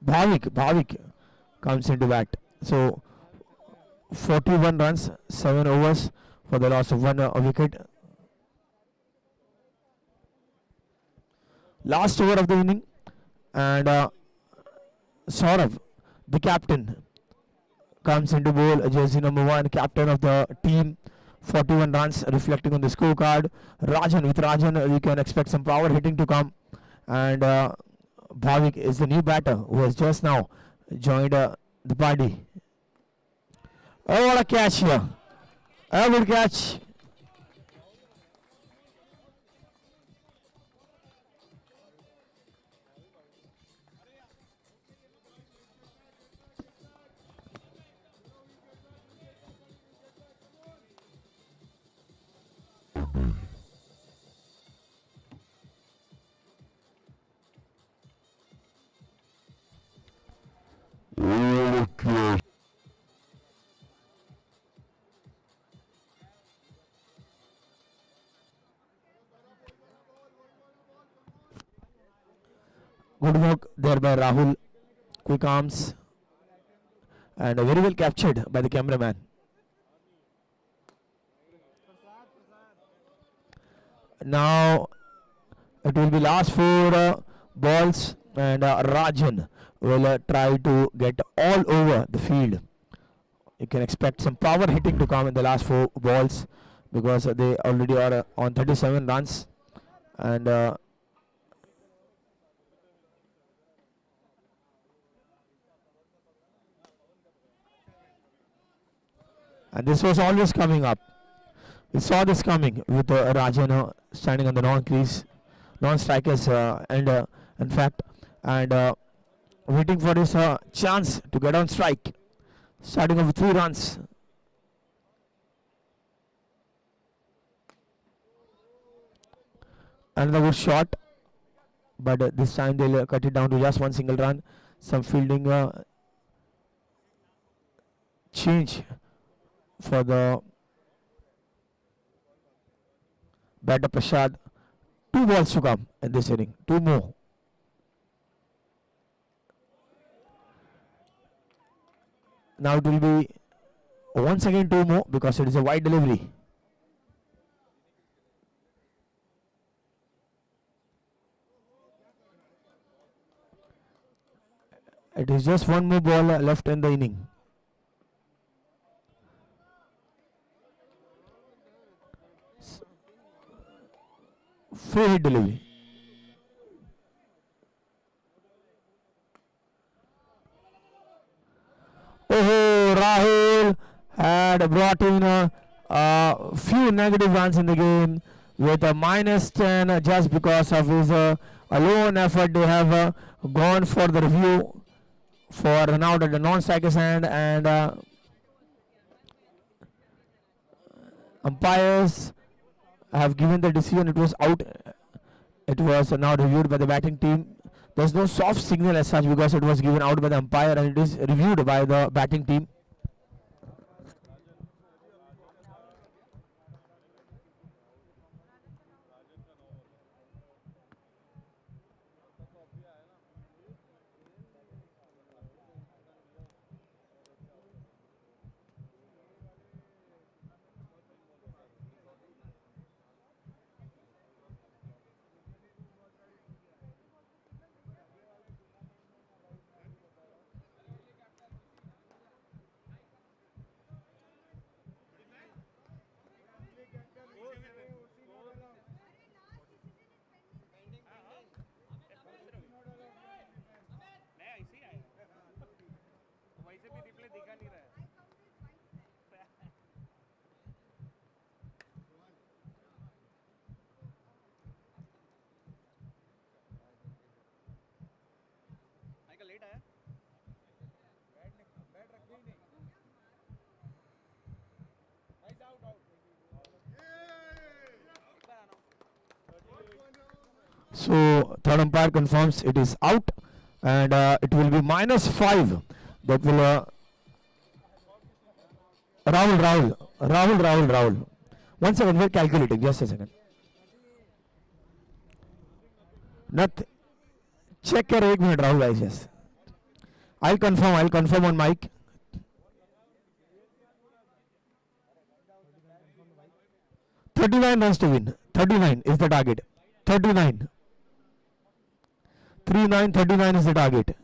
Bhavik comes into bat. So 41 runs, 7 overs for the loss of 1 wicket. Last over of the inning, and Saurav, the captain, comes into bowl, jersey number 1, captain of the team. 41 runs, reflecting on the scorecard. With Rajan, we can expect some power hitting to come, and Bhavik is the new batter who has just now joined the party. Oh, what a catch here! A good catch. Okay. Good work there by Rahul. Quick arms, and very well captured by the cameraman. Now it will be last 4 balls, and Rajan will try to get all over the field. You can expect some power hitting to come in the last 4 balls, because they already are on 37 runs, and this was always coming up. We saw this coming with Rajan standing on the non-crease, non-strikers, and in fact, and waiting for his chance to get on strike. Starting off with 3 runs. Another good shot, but this time they'll cut it down to just 1 single run. Some fielding change for the batter Prashad. 2 balls to come in this inning. 2 more. Now it will be once again 2 more because it is a wide delivery. It is just 1 more ball left in the inning. Free hit delivery. Oh, Rahul had brought in a few negative runs in the game with a -10 just because of his alone effort. They have gone for the review for an out at the non-striker's hand, and umpires have given the decision it was out. It was now reviewed by the batting team. There's no soft signal as such because it was given out by the umpire and it is reviewed by the batting team. So third umpire confirms it is out, and it will be -5. That will Rahul. 1 second, we're calculating. Just a second. Nothing. Check कर 1 minute Rahul guys. Yes. I'll confirm on mic. 39 runs to win. 39 is the target. 39. 39 is the target.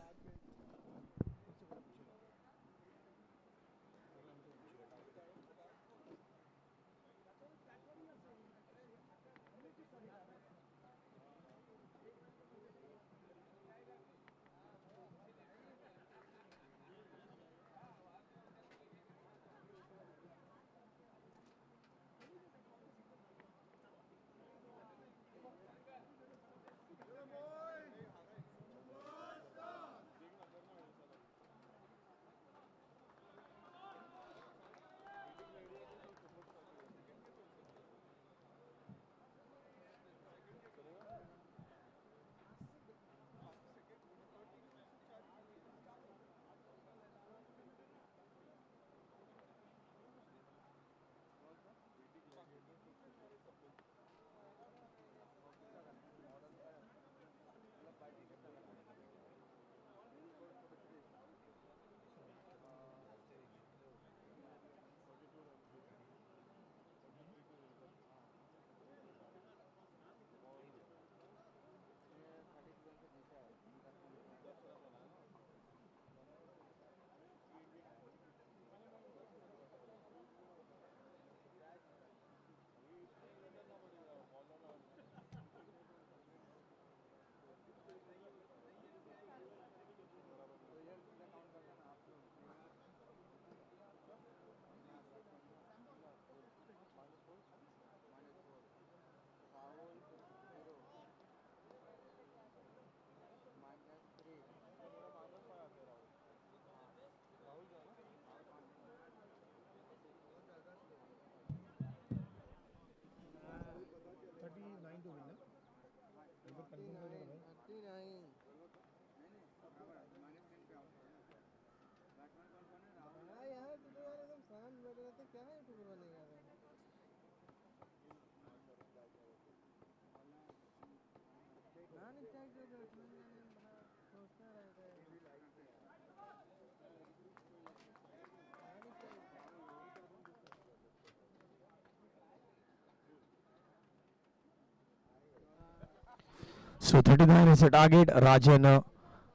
So 39 is a target. Rajan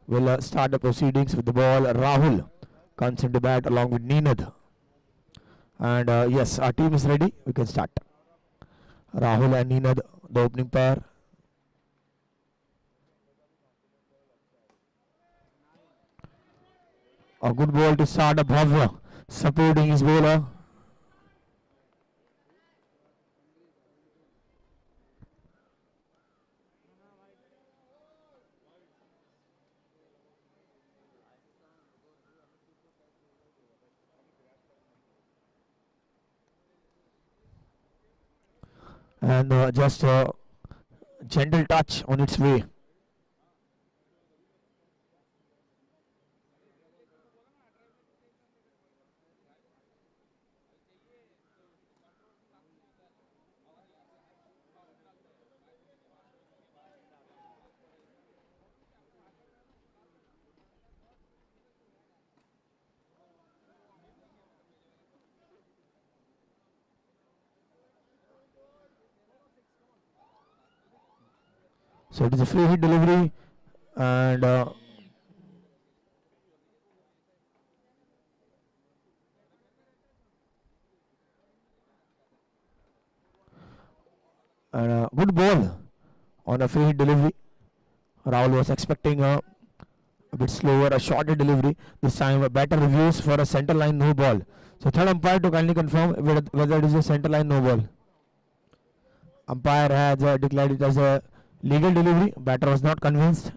will start the proceedings with the ball. Rahul comes into bat along with Neenad. And yes, our team is ready. We can start. Rahul and Neenad, the opening pair. A good ball to start. Bhavya supporting his bowler. And just a gentle touch on its way. So it is a free hit delivery, and good ball on a free hit delivery. Rahul was expecting a bit slower, a shorter delivery. This time, better reviews for a center line no ball. So third umpire to kindly confirm whether it is a center line no ball. Umpire has declared it as a legal delivery. Batter was not convinced.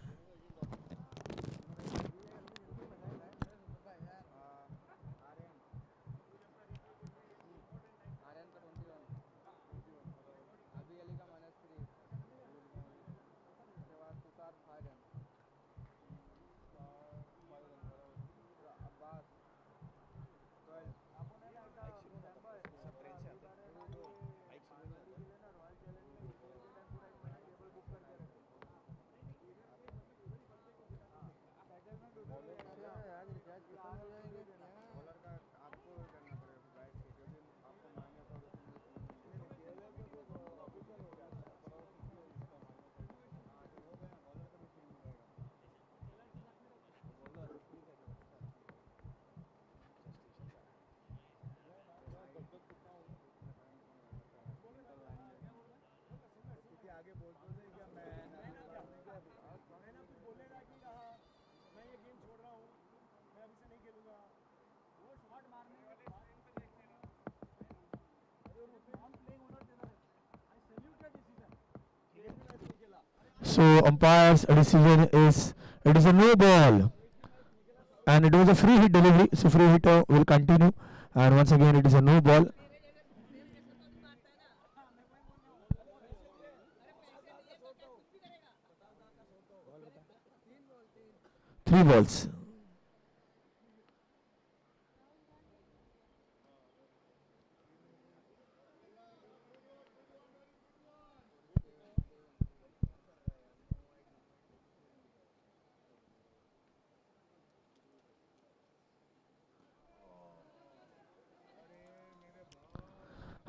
So umpire's decision is it is a no ball, and it was a free hit delivery. So free hitter will continue, and once again it is a no ball. Three balls.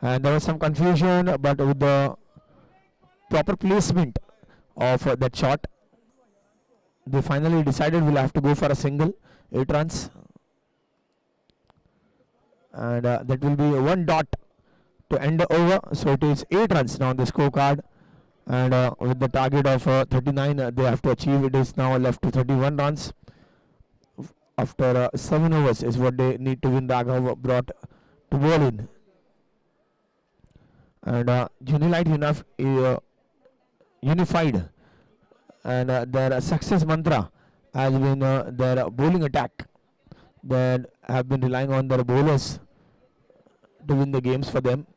And there was some confusion, but with the proper placement of that shot, they finally decided we'll have to go for a single, 8 runs, and that will be one dot to end the over. So it is 8 runs now on the scorecard, and with the target of 39 they have to achieve. It is now left to 31 runs after 7 overs is what they need to win. Raghav brought to ball in, and Unilite unified, and their success mantra has been their bowling attack. They have been relying on their bowlers to win the games for them.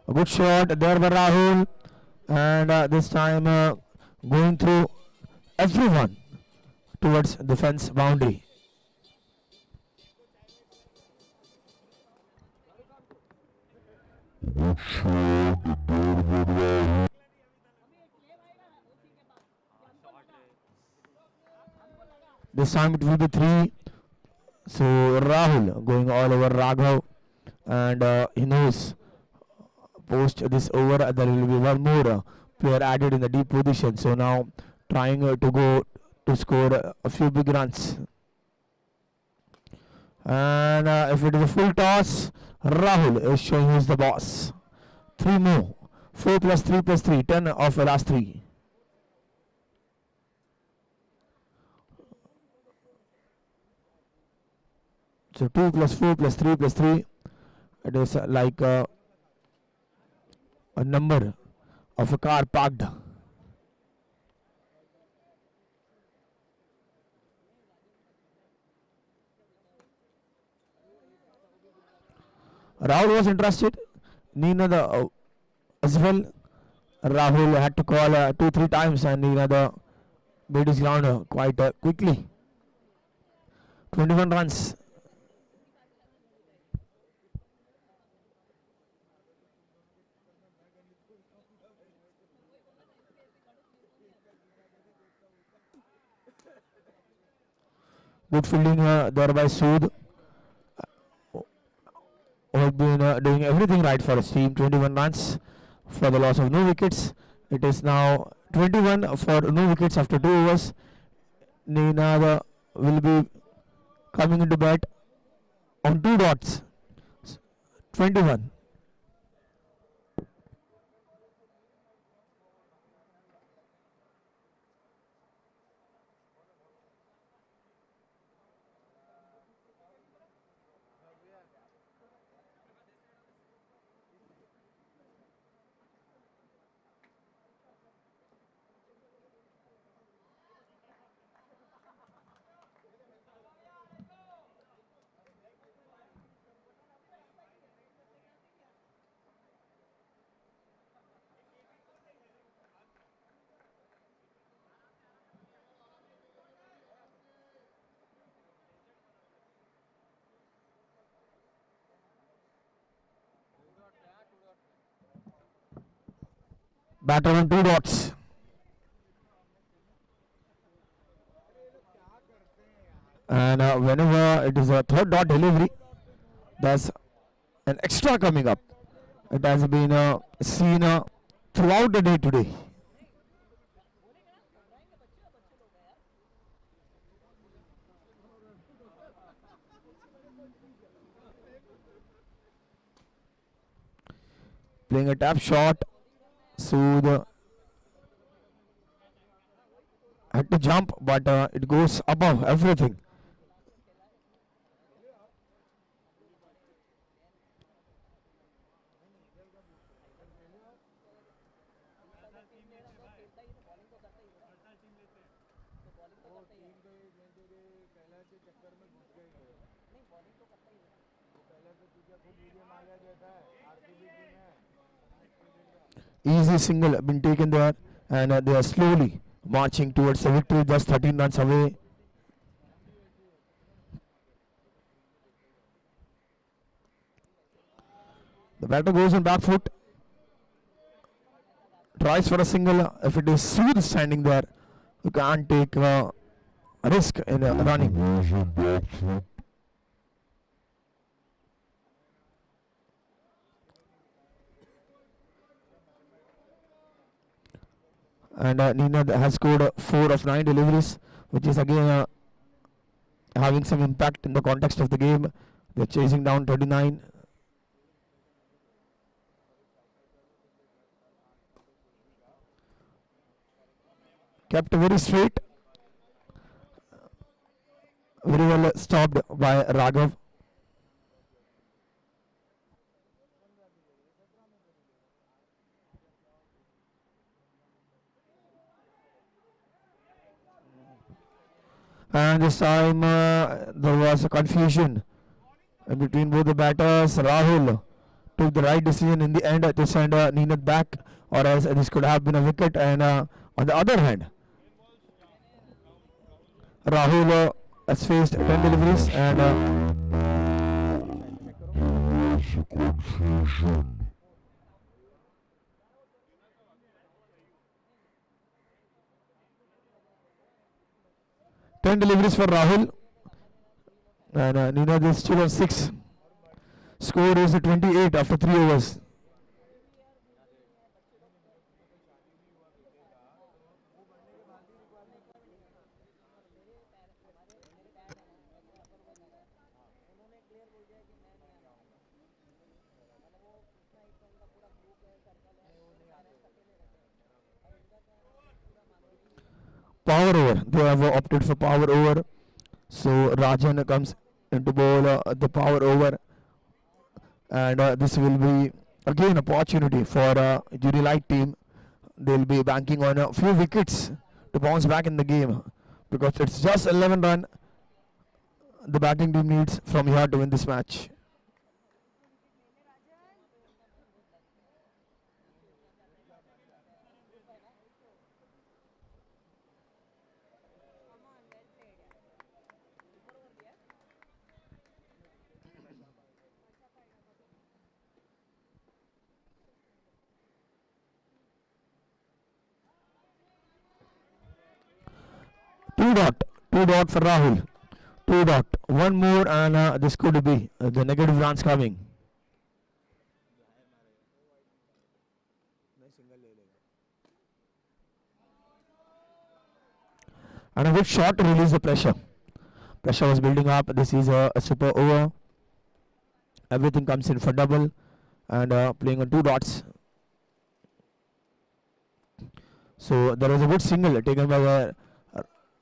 A good shot there by Rahul, and this time going through everyone towards the fence boundary. Good shot there by Rahul. This time it will be 3. So Rahul going all over Raghav, and he knows post this over there will be one more player added in the deep position. So now trying to go to score a few big runs. And if it is a full toss, Rahul is showing who's the boss. 3 more. 4 plus 3 plus 3. 10 of the last 3. So 2 plus 4 plus 3 plus 3. It is like a number of a car parked. Rahul was interested. Nina the as well. Rahul had to call 2-3 times, and Nina the made his ground quite quickly. 21 runs. Good fielding there by Sood, who have been doing everything right for his team. 21 runs for the loss of no wickets. It is now 21 for no wickets after 2 overs. Nina will be coming into bat on 2 dots. 21. Batter on 2 dots. And whenever it is a third dot delivery, there's an extra coming up. It has been seen throughout the day today. Playing a tap shot. Sood had to jump, but it goes above everything. Easy single been taken there, and they are slowly marching towards the victory, just 13 runs away. The batter goes on back foot, tries for a single. If it is Sood standing there, you can't take a risk in running. Goes on back foot. And Nina has scored 4 of 9 deliveries, which is again having some impact in the context of the game. They're chasing down 39. Kept very straight. Very well stopped by Raghav. And this time there was a confusion between both the batters. Rahul took the right decision in the end to send Neenat back, or else this could have been a wicket. And on the other hand, Rahul has faced 10 deliveries, and There was a confusion 10 deliveries for Rahul. And Ninad is still on 6. Score is 28 after 3 overs. Power over. They have opted for power over. So Rajan comes into bowl the power over, and this will be again opportunity for Unilight team. They'll be banking on a few wickets to bounce back in the game, because it's just 11 run the batting team needs from here to win this match. Two dot for Rahul. 2 dot. One more, and this could be the negative runs coming. And a good shot to release the pressure. Pressure was building up. This is a super over. Everything comes in for double, and playing on 2 dots. So there was a good single taken by the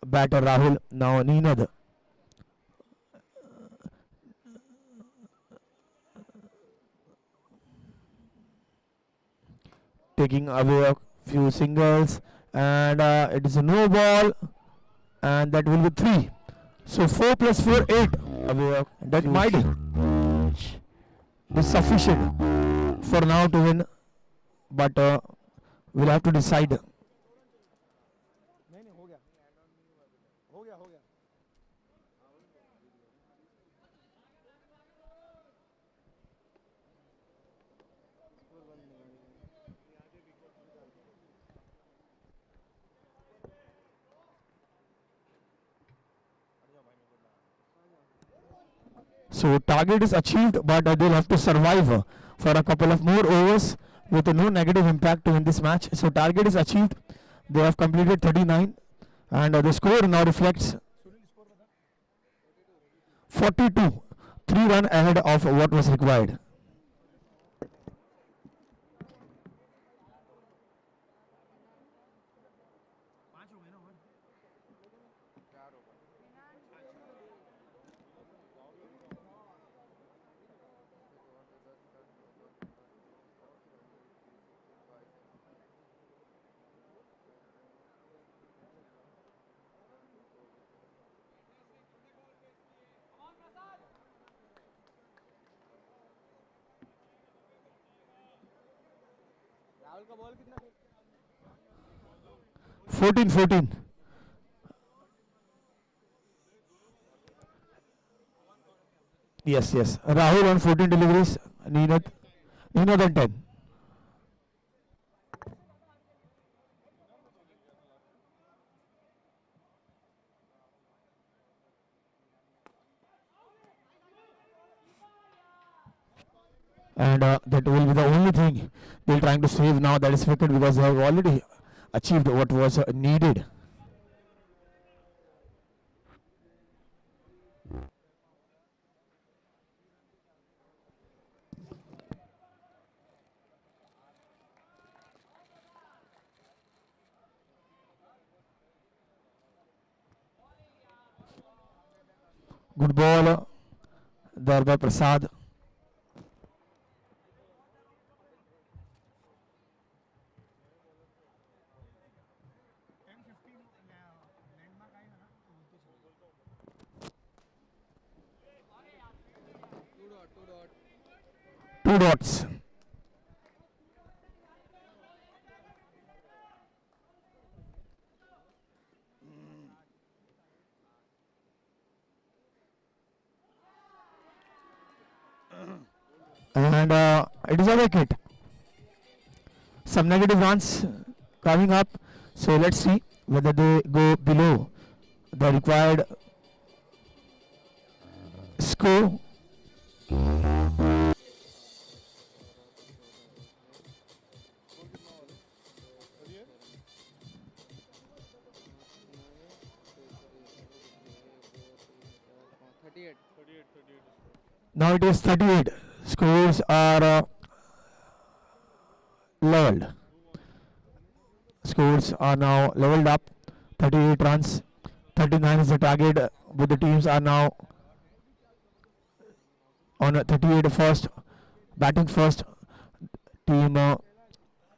batter Rahul. Now Ninad. Taking away a few singles, and it is a no ball, and that will be 3. So 4 plus 4, 8. That might be sufficient for now to win, but we'll have to decide. So target is achieved, but they'll have to survive for a couple of more overs with no negative impact to win this match. So target is achieved. They have completed 39, and the score now reflects 42, 3 run ahead of what was required. Rahul का ball कितना 14. Yes. Rahul on 14 deliveries. Ninad on 10. And that will be the only thing they're trying to save now, that is wicket, because they have already achieved what was needed. Good ball there by Prasad. Two dots. And it is a wicket. Some negative runs coming up. So let's see whether they go below the required score. Now it is 38. Scores are leveled. Scores are now leveled up. 38 runs. 39 is the target. Both the teams are now on 38 first. Batting first. Team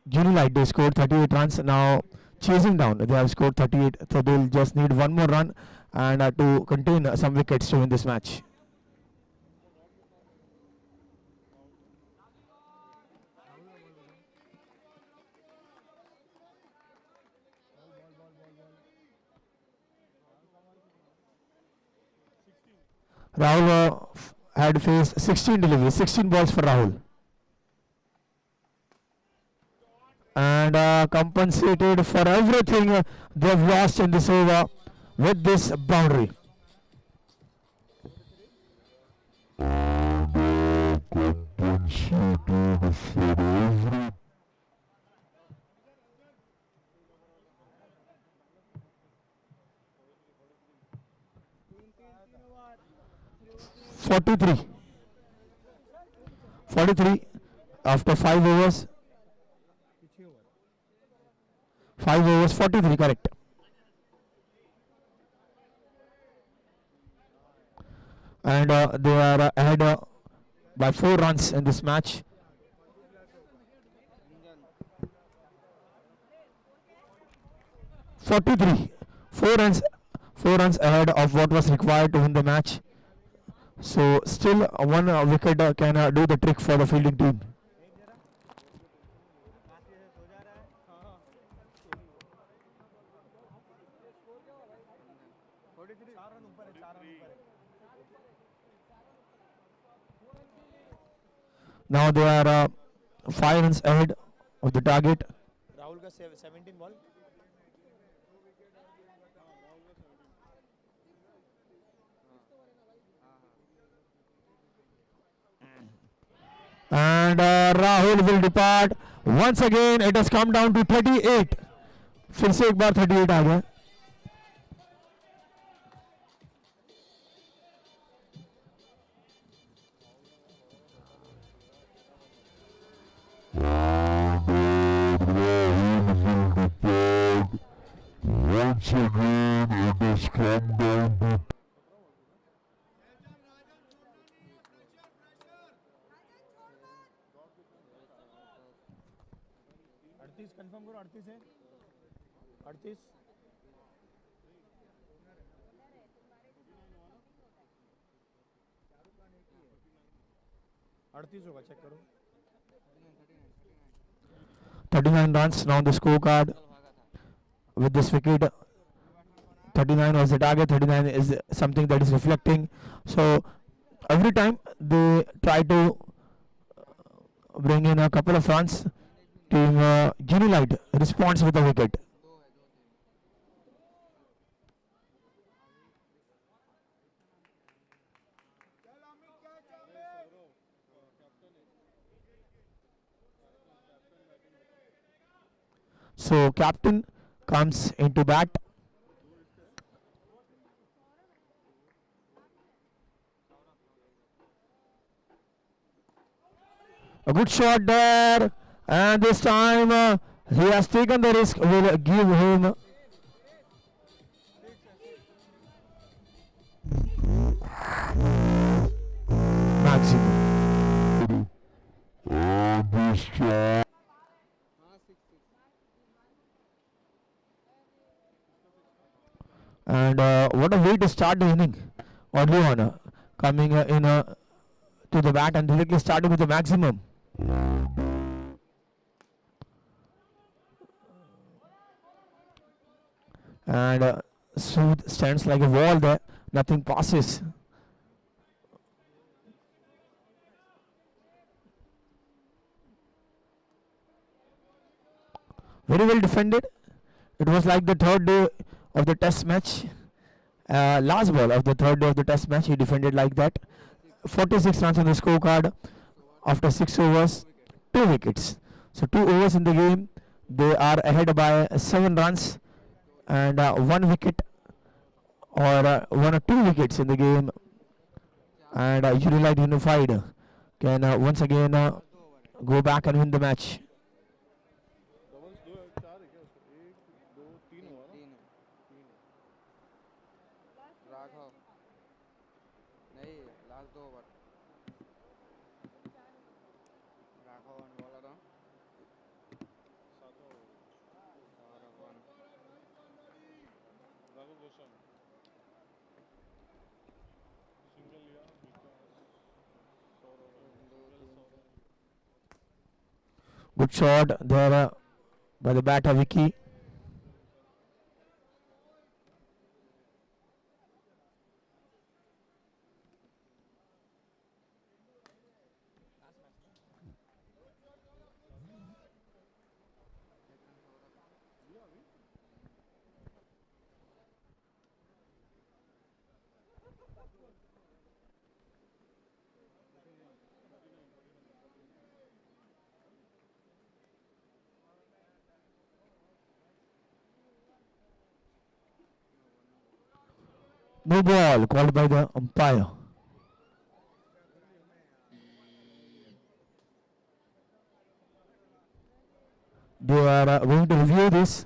Unilight, they scored 38 runs. Now chasing down, they have scored 38. So they'll just need one more run and to contain some wickets to win this match. Rahul had faced 16 deliveries, 16 balls for Rahul. And compensated for everything they've lost in this over with this boundary. Compensated for every 43. 43 after 5 overs. 5 overs, 43, correct. And they are ahead by 4 runs in this match. (43) 4 runs ahead of what was required to win the match. So still one wicket can do the trick for the fielding team. Now they are 5 runs ahead of the target. Rahul का 17 ball And Rahul will depart. Once again it has come down to 38. फिर से एक बार 38 आ गया. once again it has come down to 38 confirm करो 38 है 38 38 होगा check करो 39 runs now on the scorecard with this wicket. 39 was the target. 39 is something that is reflecting. So every time they try to bring in a couple of runs, team Unilight responds with a wicket. So captain comes into bat. A good shot there, and this time he has taken the risk. Will give him maximum. this shot. And what a way to start the inning. Early on, coming in to the bat and directly starting with the maximum. And Sood stands like a wall there. Nothing passes. Very well defended. It was like the third day of the test match. Last ball of the third day of the test match, he defended like that. 46 runs on the scorecard after 6 overs, 2 wickets. So 2 overs in the game, they are ahead by 7 runs and 1 wicket or 1 or 2 wickets in the game. And Unilight Unified can once again go back and win the match. Doubles दो है चार है क्या उसको एक दो तीन हुआ ना तीन राघव नहीं last 2 over Raghav one bowler सातवां ओवर और वन राघव गोस्वामी सिंगल लिया Vikas Saurabh single Saurabh Good shot there by the batter Vicky. No ball called by the umpire. They are going to review this.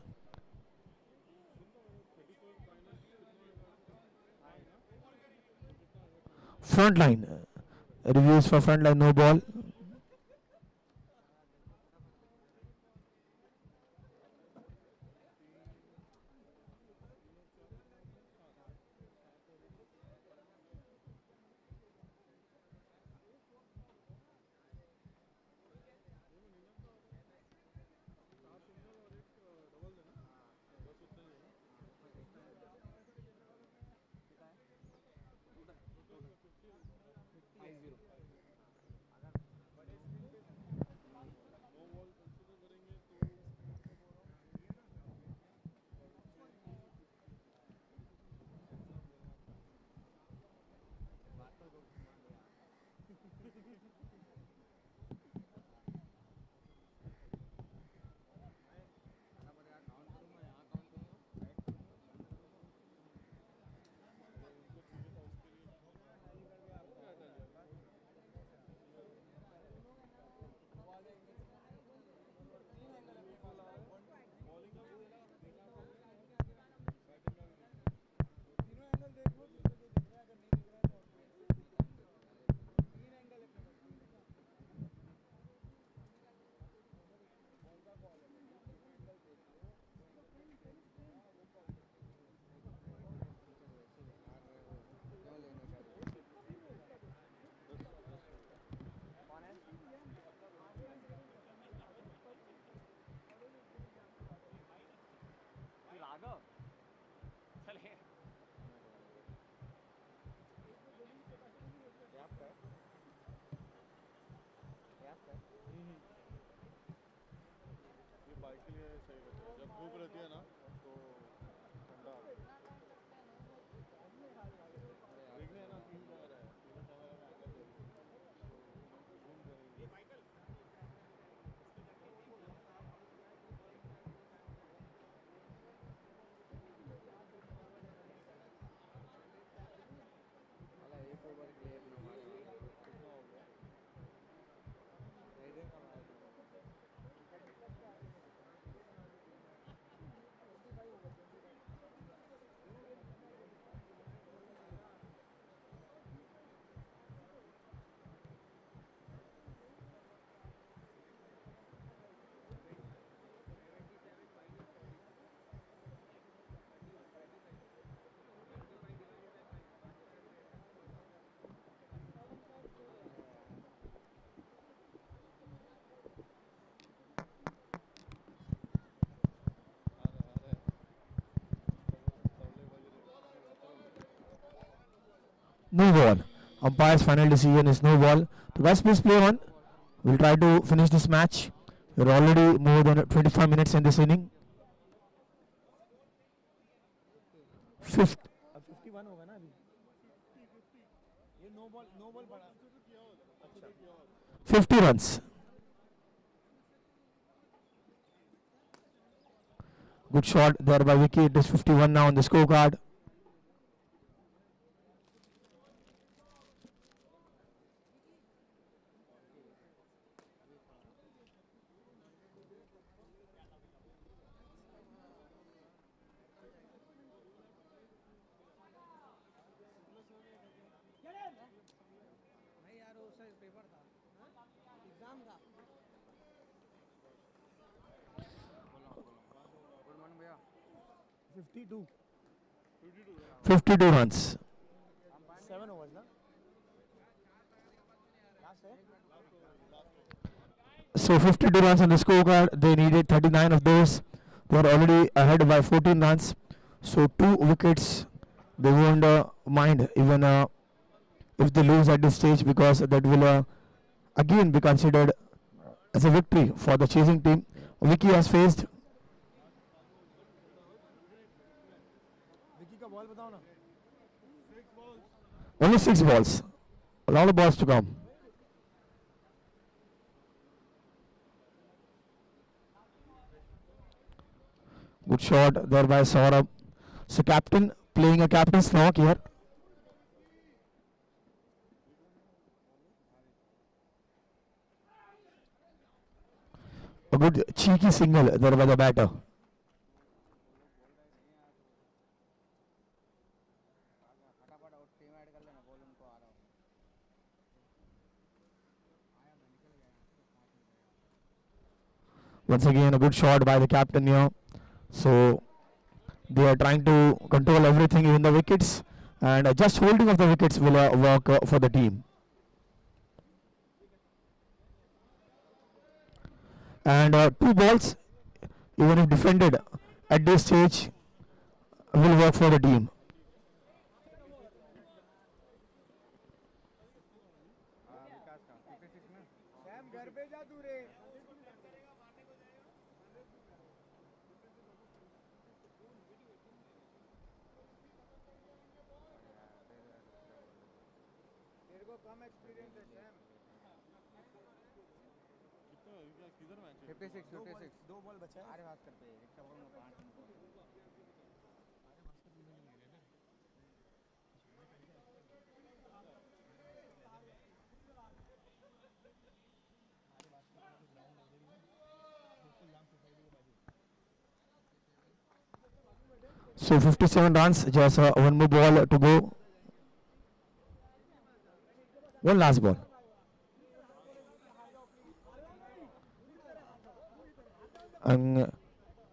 Front line. Reviews for front line, no ball. ये bike के लिए सही रहता है जब धूप रहती है ना तो ठंडा देखने है ना 3 कैमरा है 3 कैमरा में आकर करेंगे तो जूम करेंगे अला एक ओवर क्लियर न मारे कितना हो गया नहीं देगा मारे आ रहा है तबले बज रहे No ball. Umpire's final decision is no ball. The guys, please play on. We'll try to finish this match. We're already more than 25 minutes in this inning. Fifth. 50 51 होगा ना अभी ये नो बॉल पड़ा 50 runs. Good shot there by Vicky. It is 51 now on the scorecard. नहीं यार वो उसका paper था एग्जाम था गुड मॉर्निंग भैया 52 52 runs. 7 overs ना लास्ट है So 52 runs on the scorecard. They needed 39 of those. They are already ahead by 14 runs. So 2 wickets. They won't mind even if they lose at this stage, because that will again be considered as a victory for the chasing team. Vicky has faced Vicky का ball बताओ ना only 6 balls. A lot of balls to come. Good shot there by Saurabh. So captain playing a captain's knock here. A good cheeky single there by the batter. फटाफट और team add कर लेना ball उनको आ रहा हूँ Once again, a good shot by the captain here. So they are trying to control everything, even the wickets, and just holding of the wickets will work for the team. And 2 balls, even if defended at this stage, will work for the team. हाँ विकास का 56 में Sam घर पे जा तू रे तेरे को कम एक्सपीरियंस है सैम 56 दो बॉल बचा है अरे भास्कर पे एक ओवर में 5 number So 57 runs, just one more ball to go. One last ball. And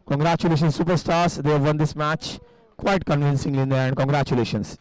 congratulations, superstars. They have won this match quite convincingly in the end. Congratulations.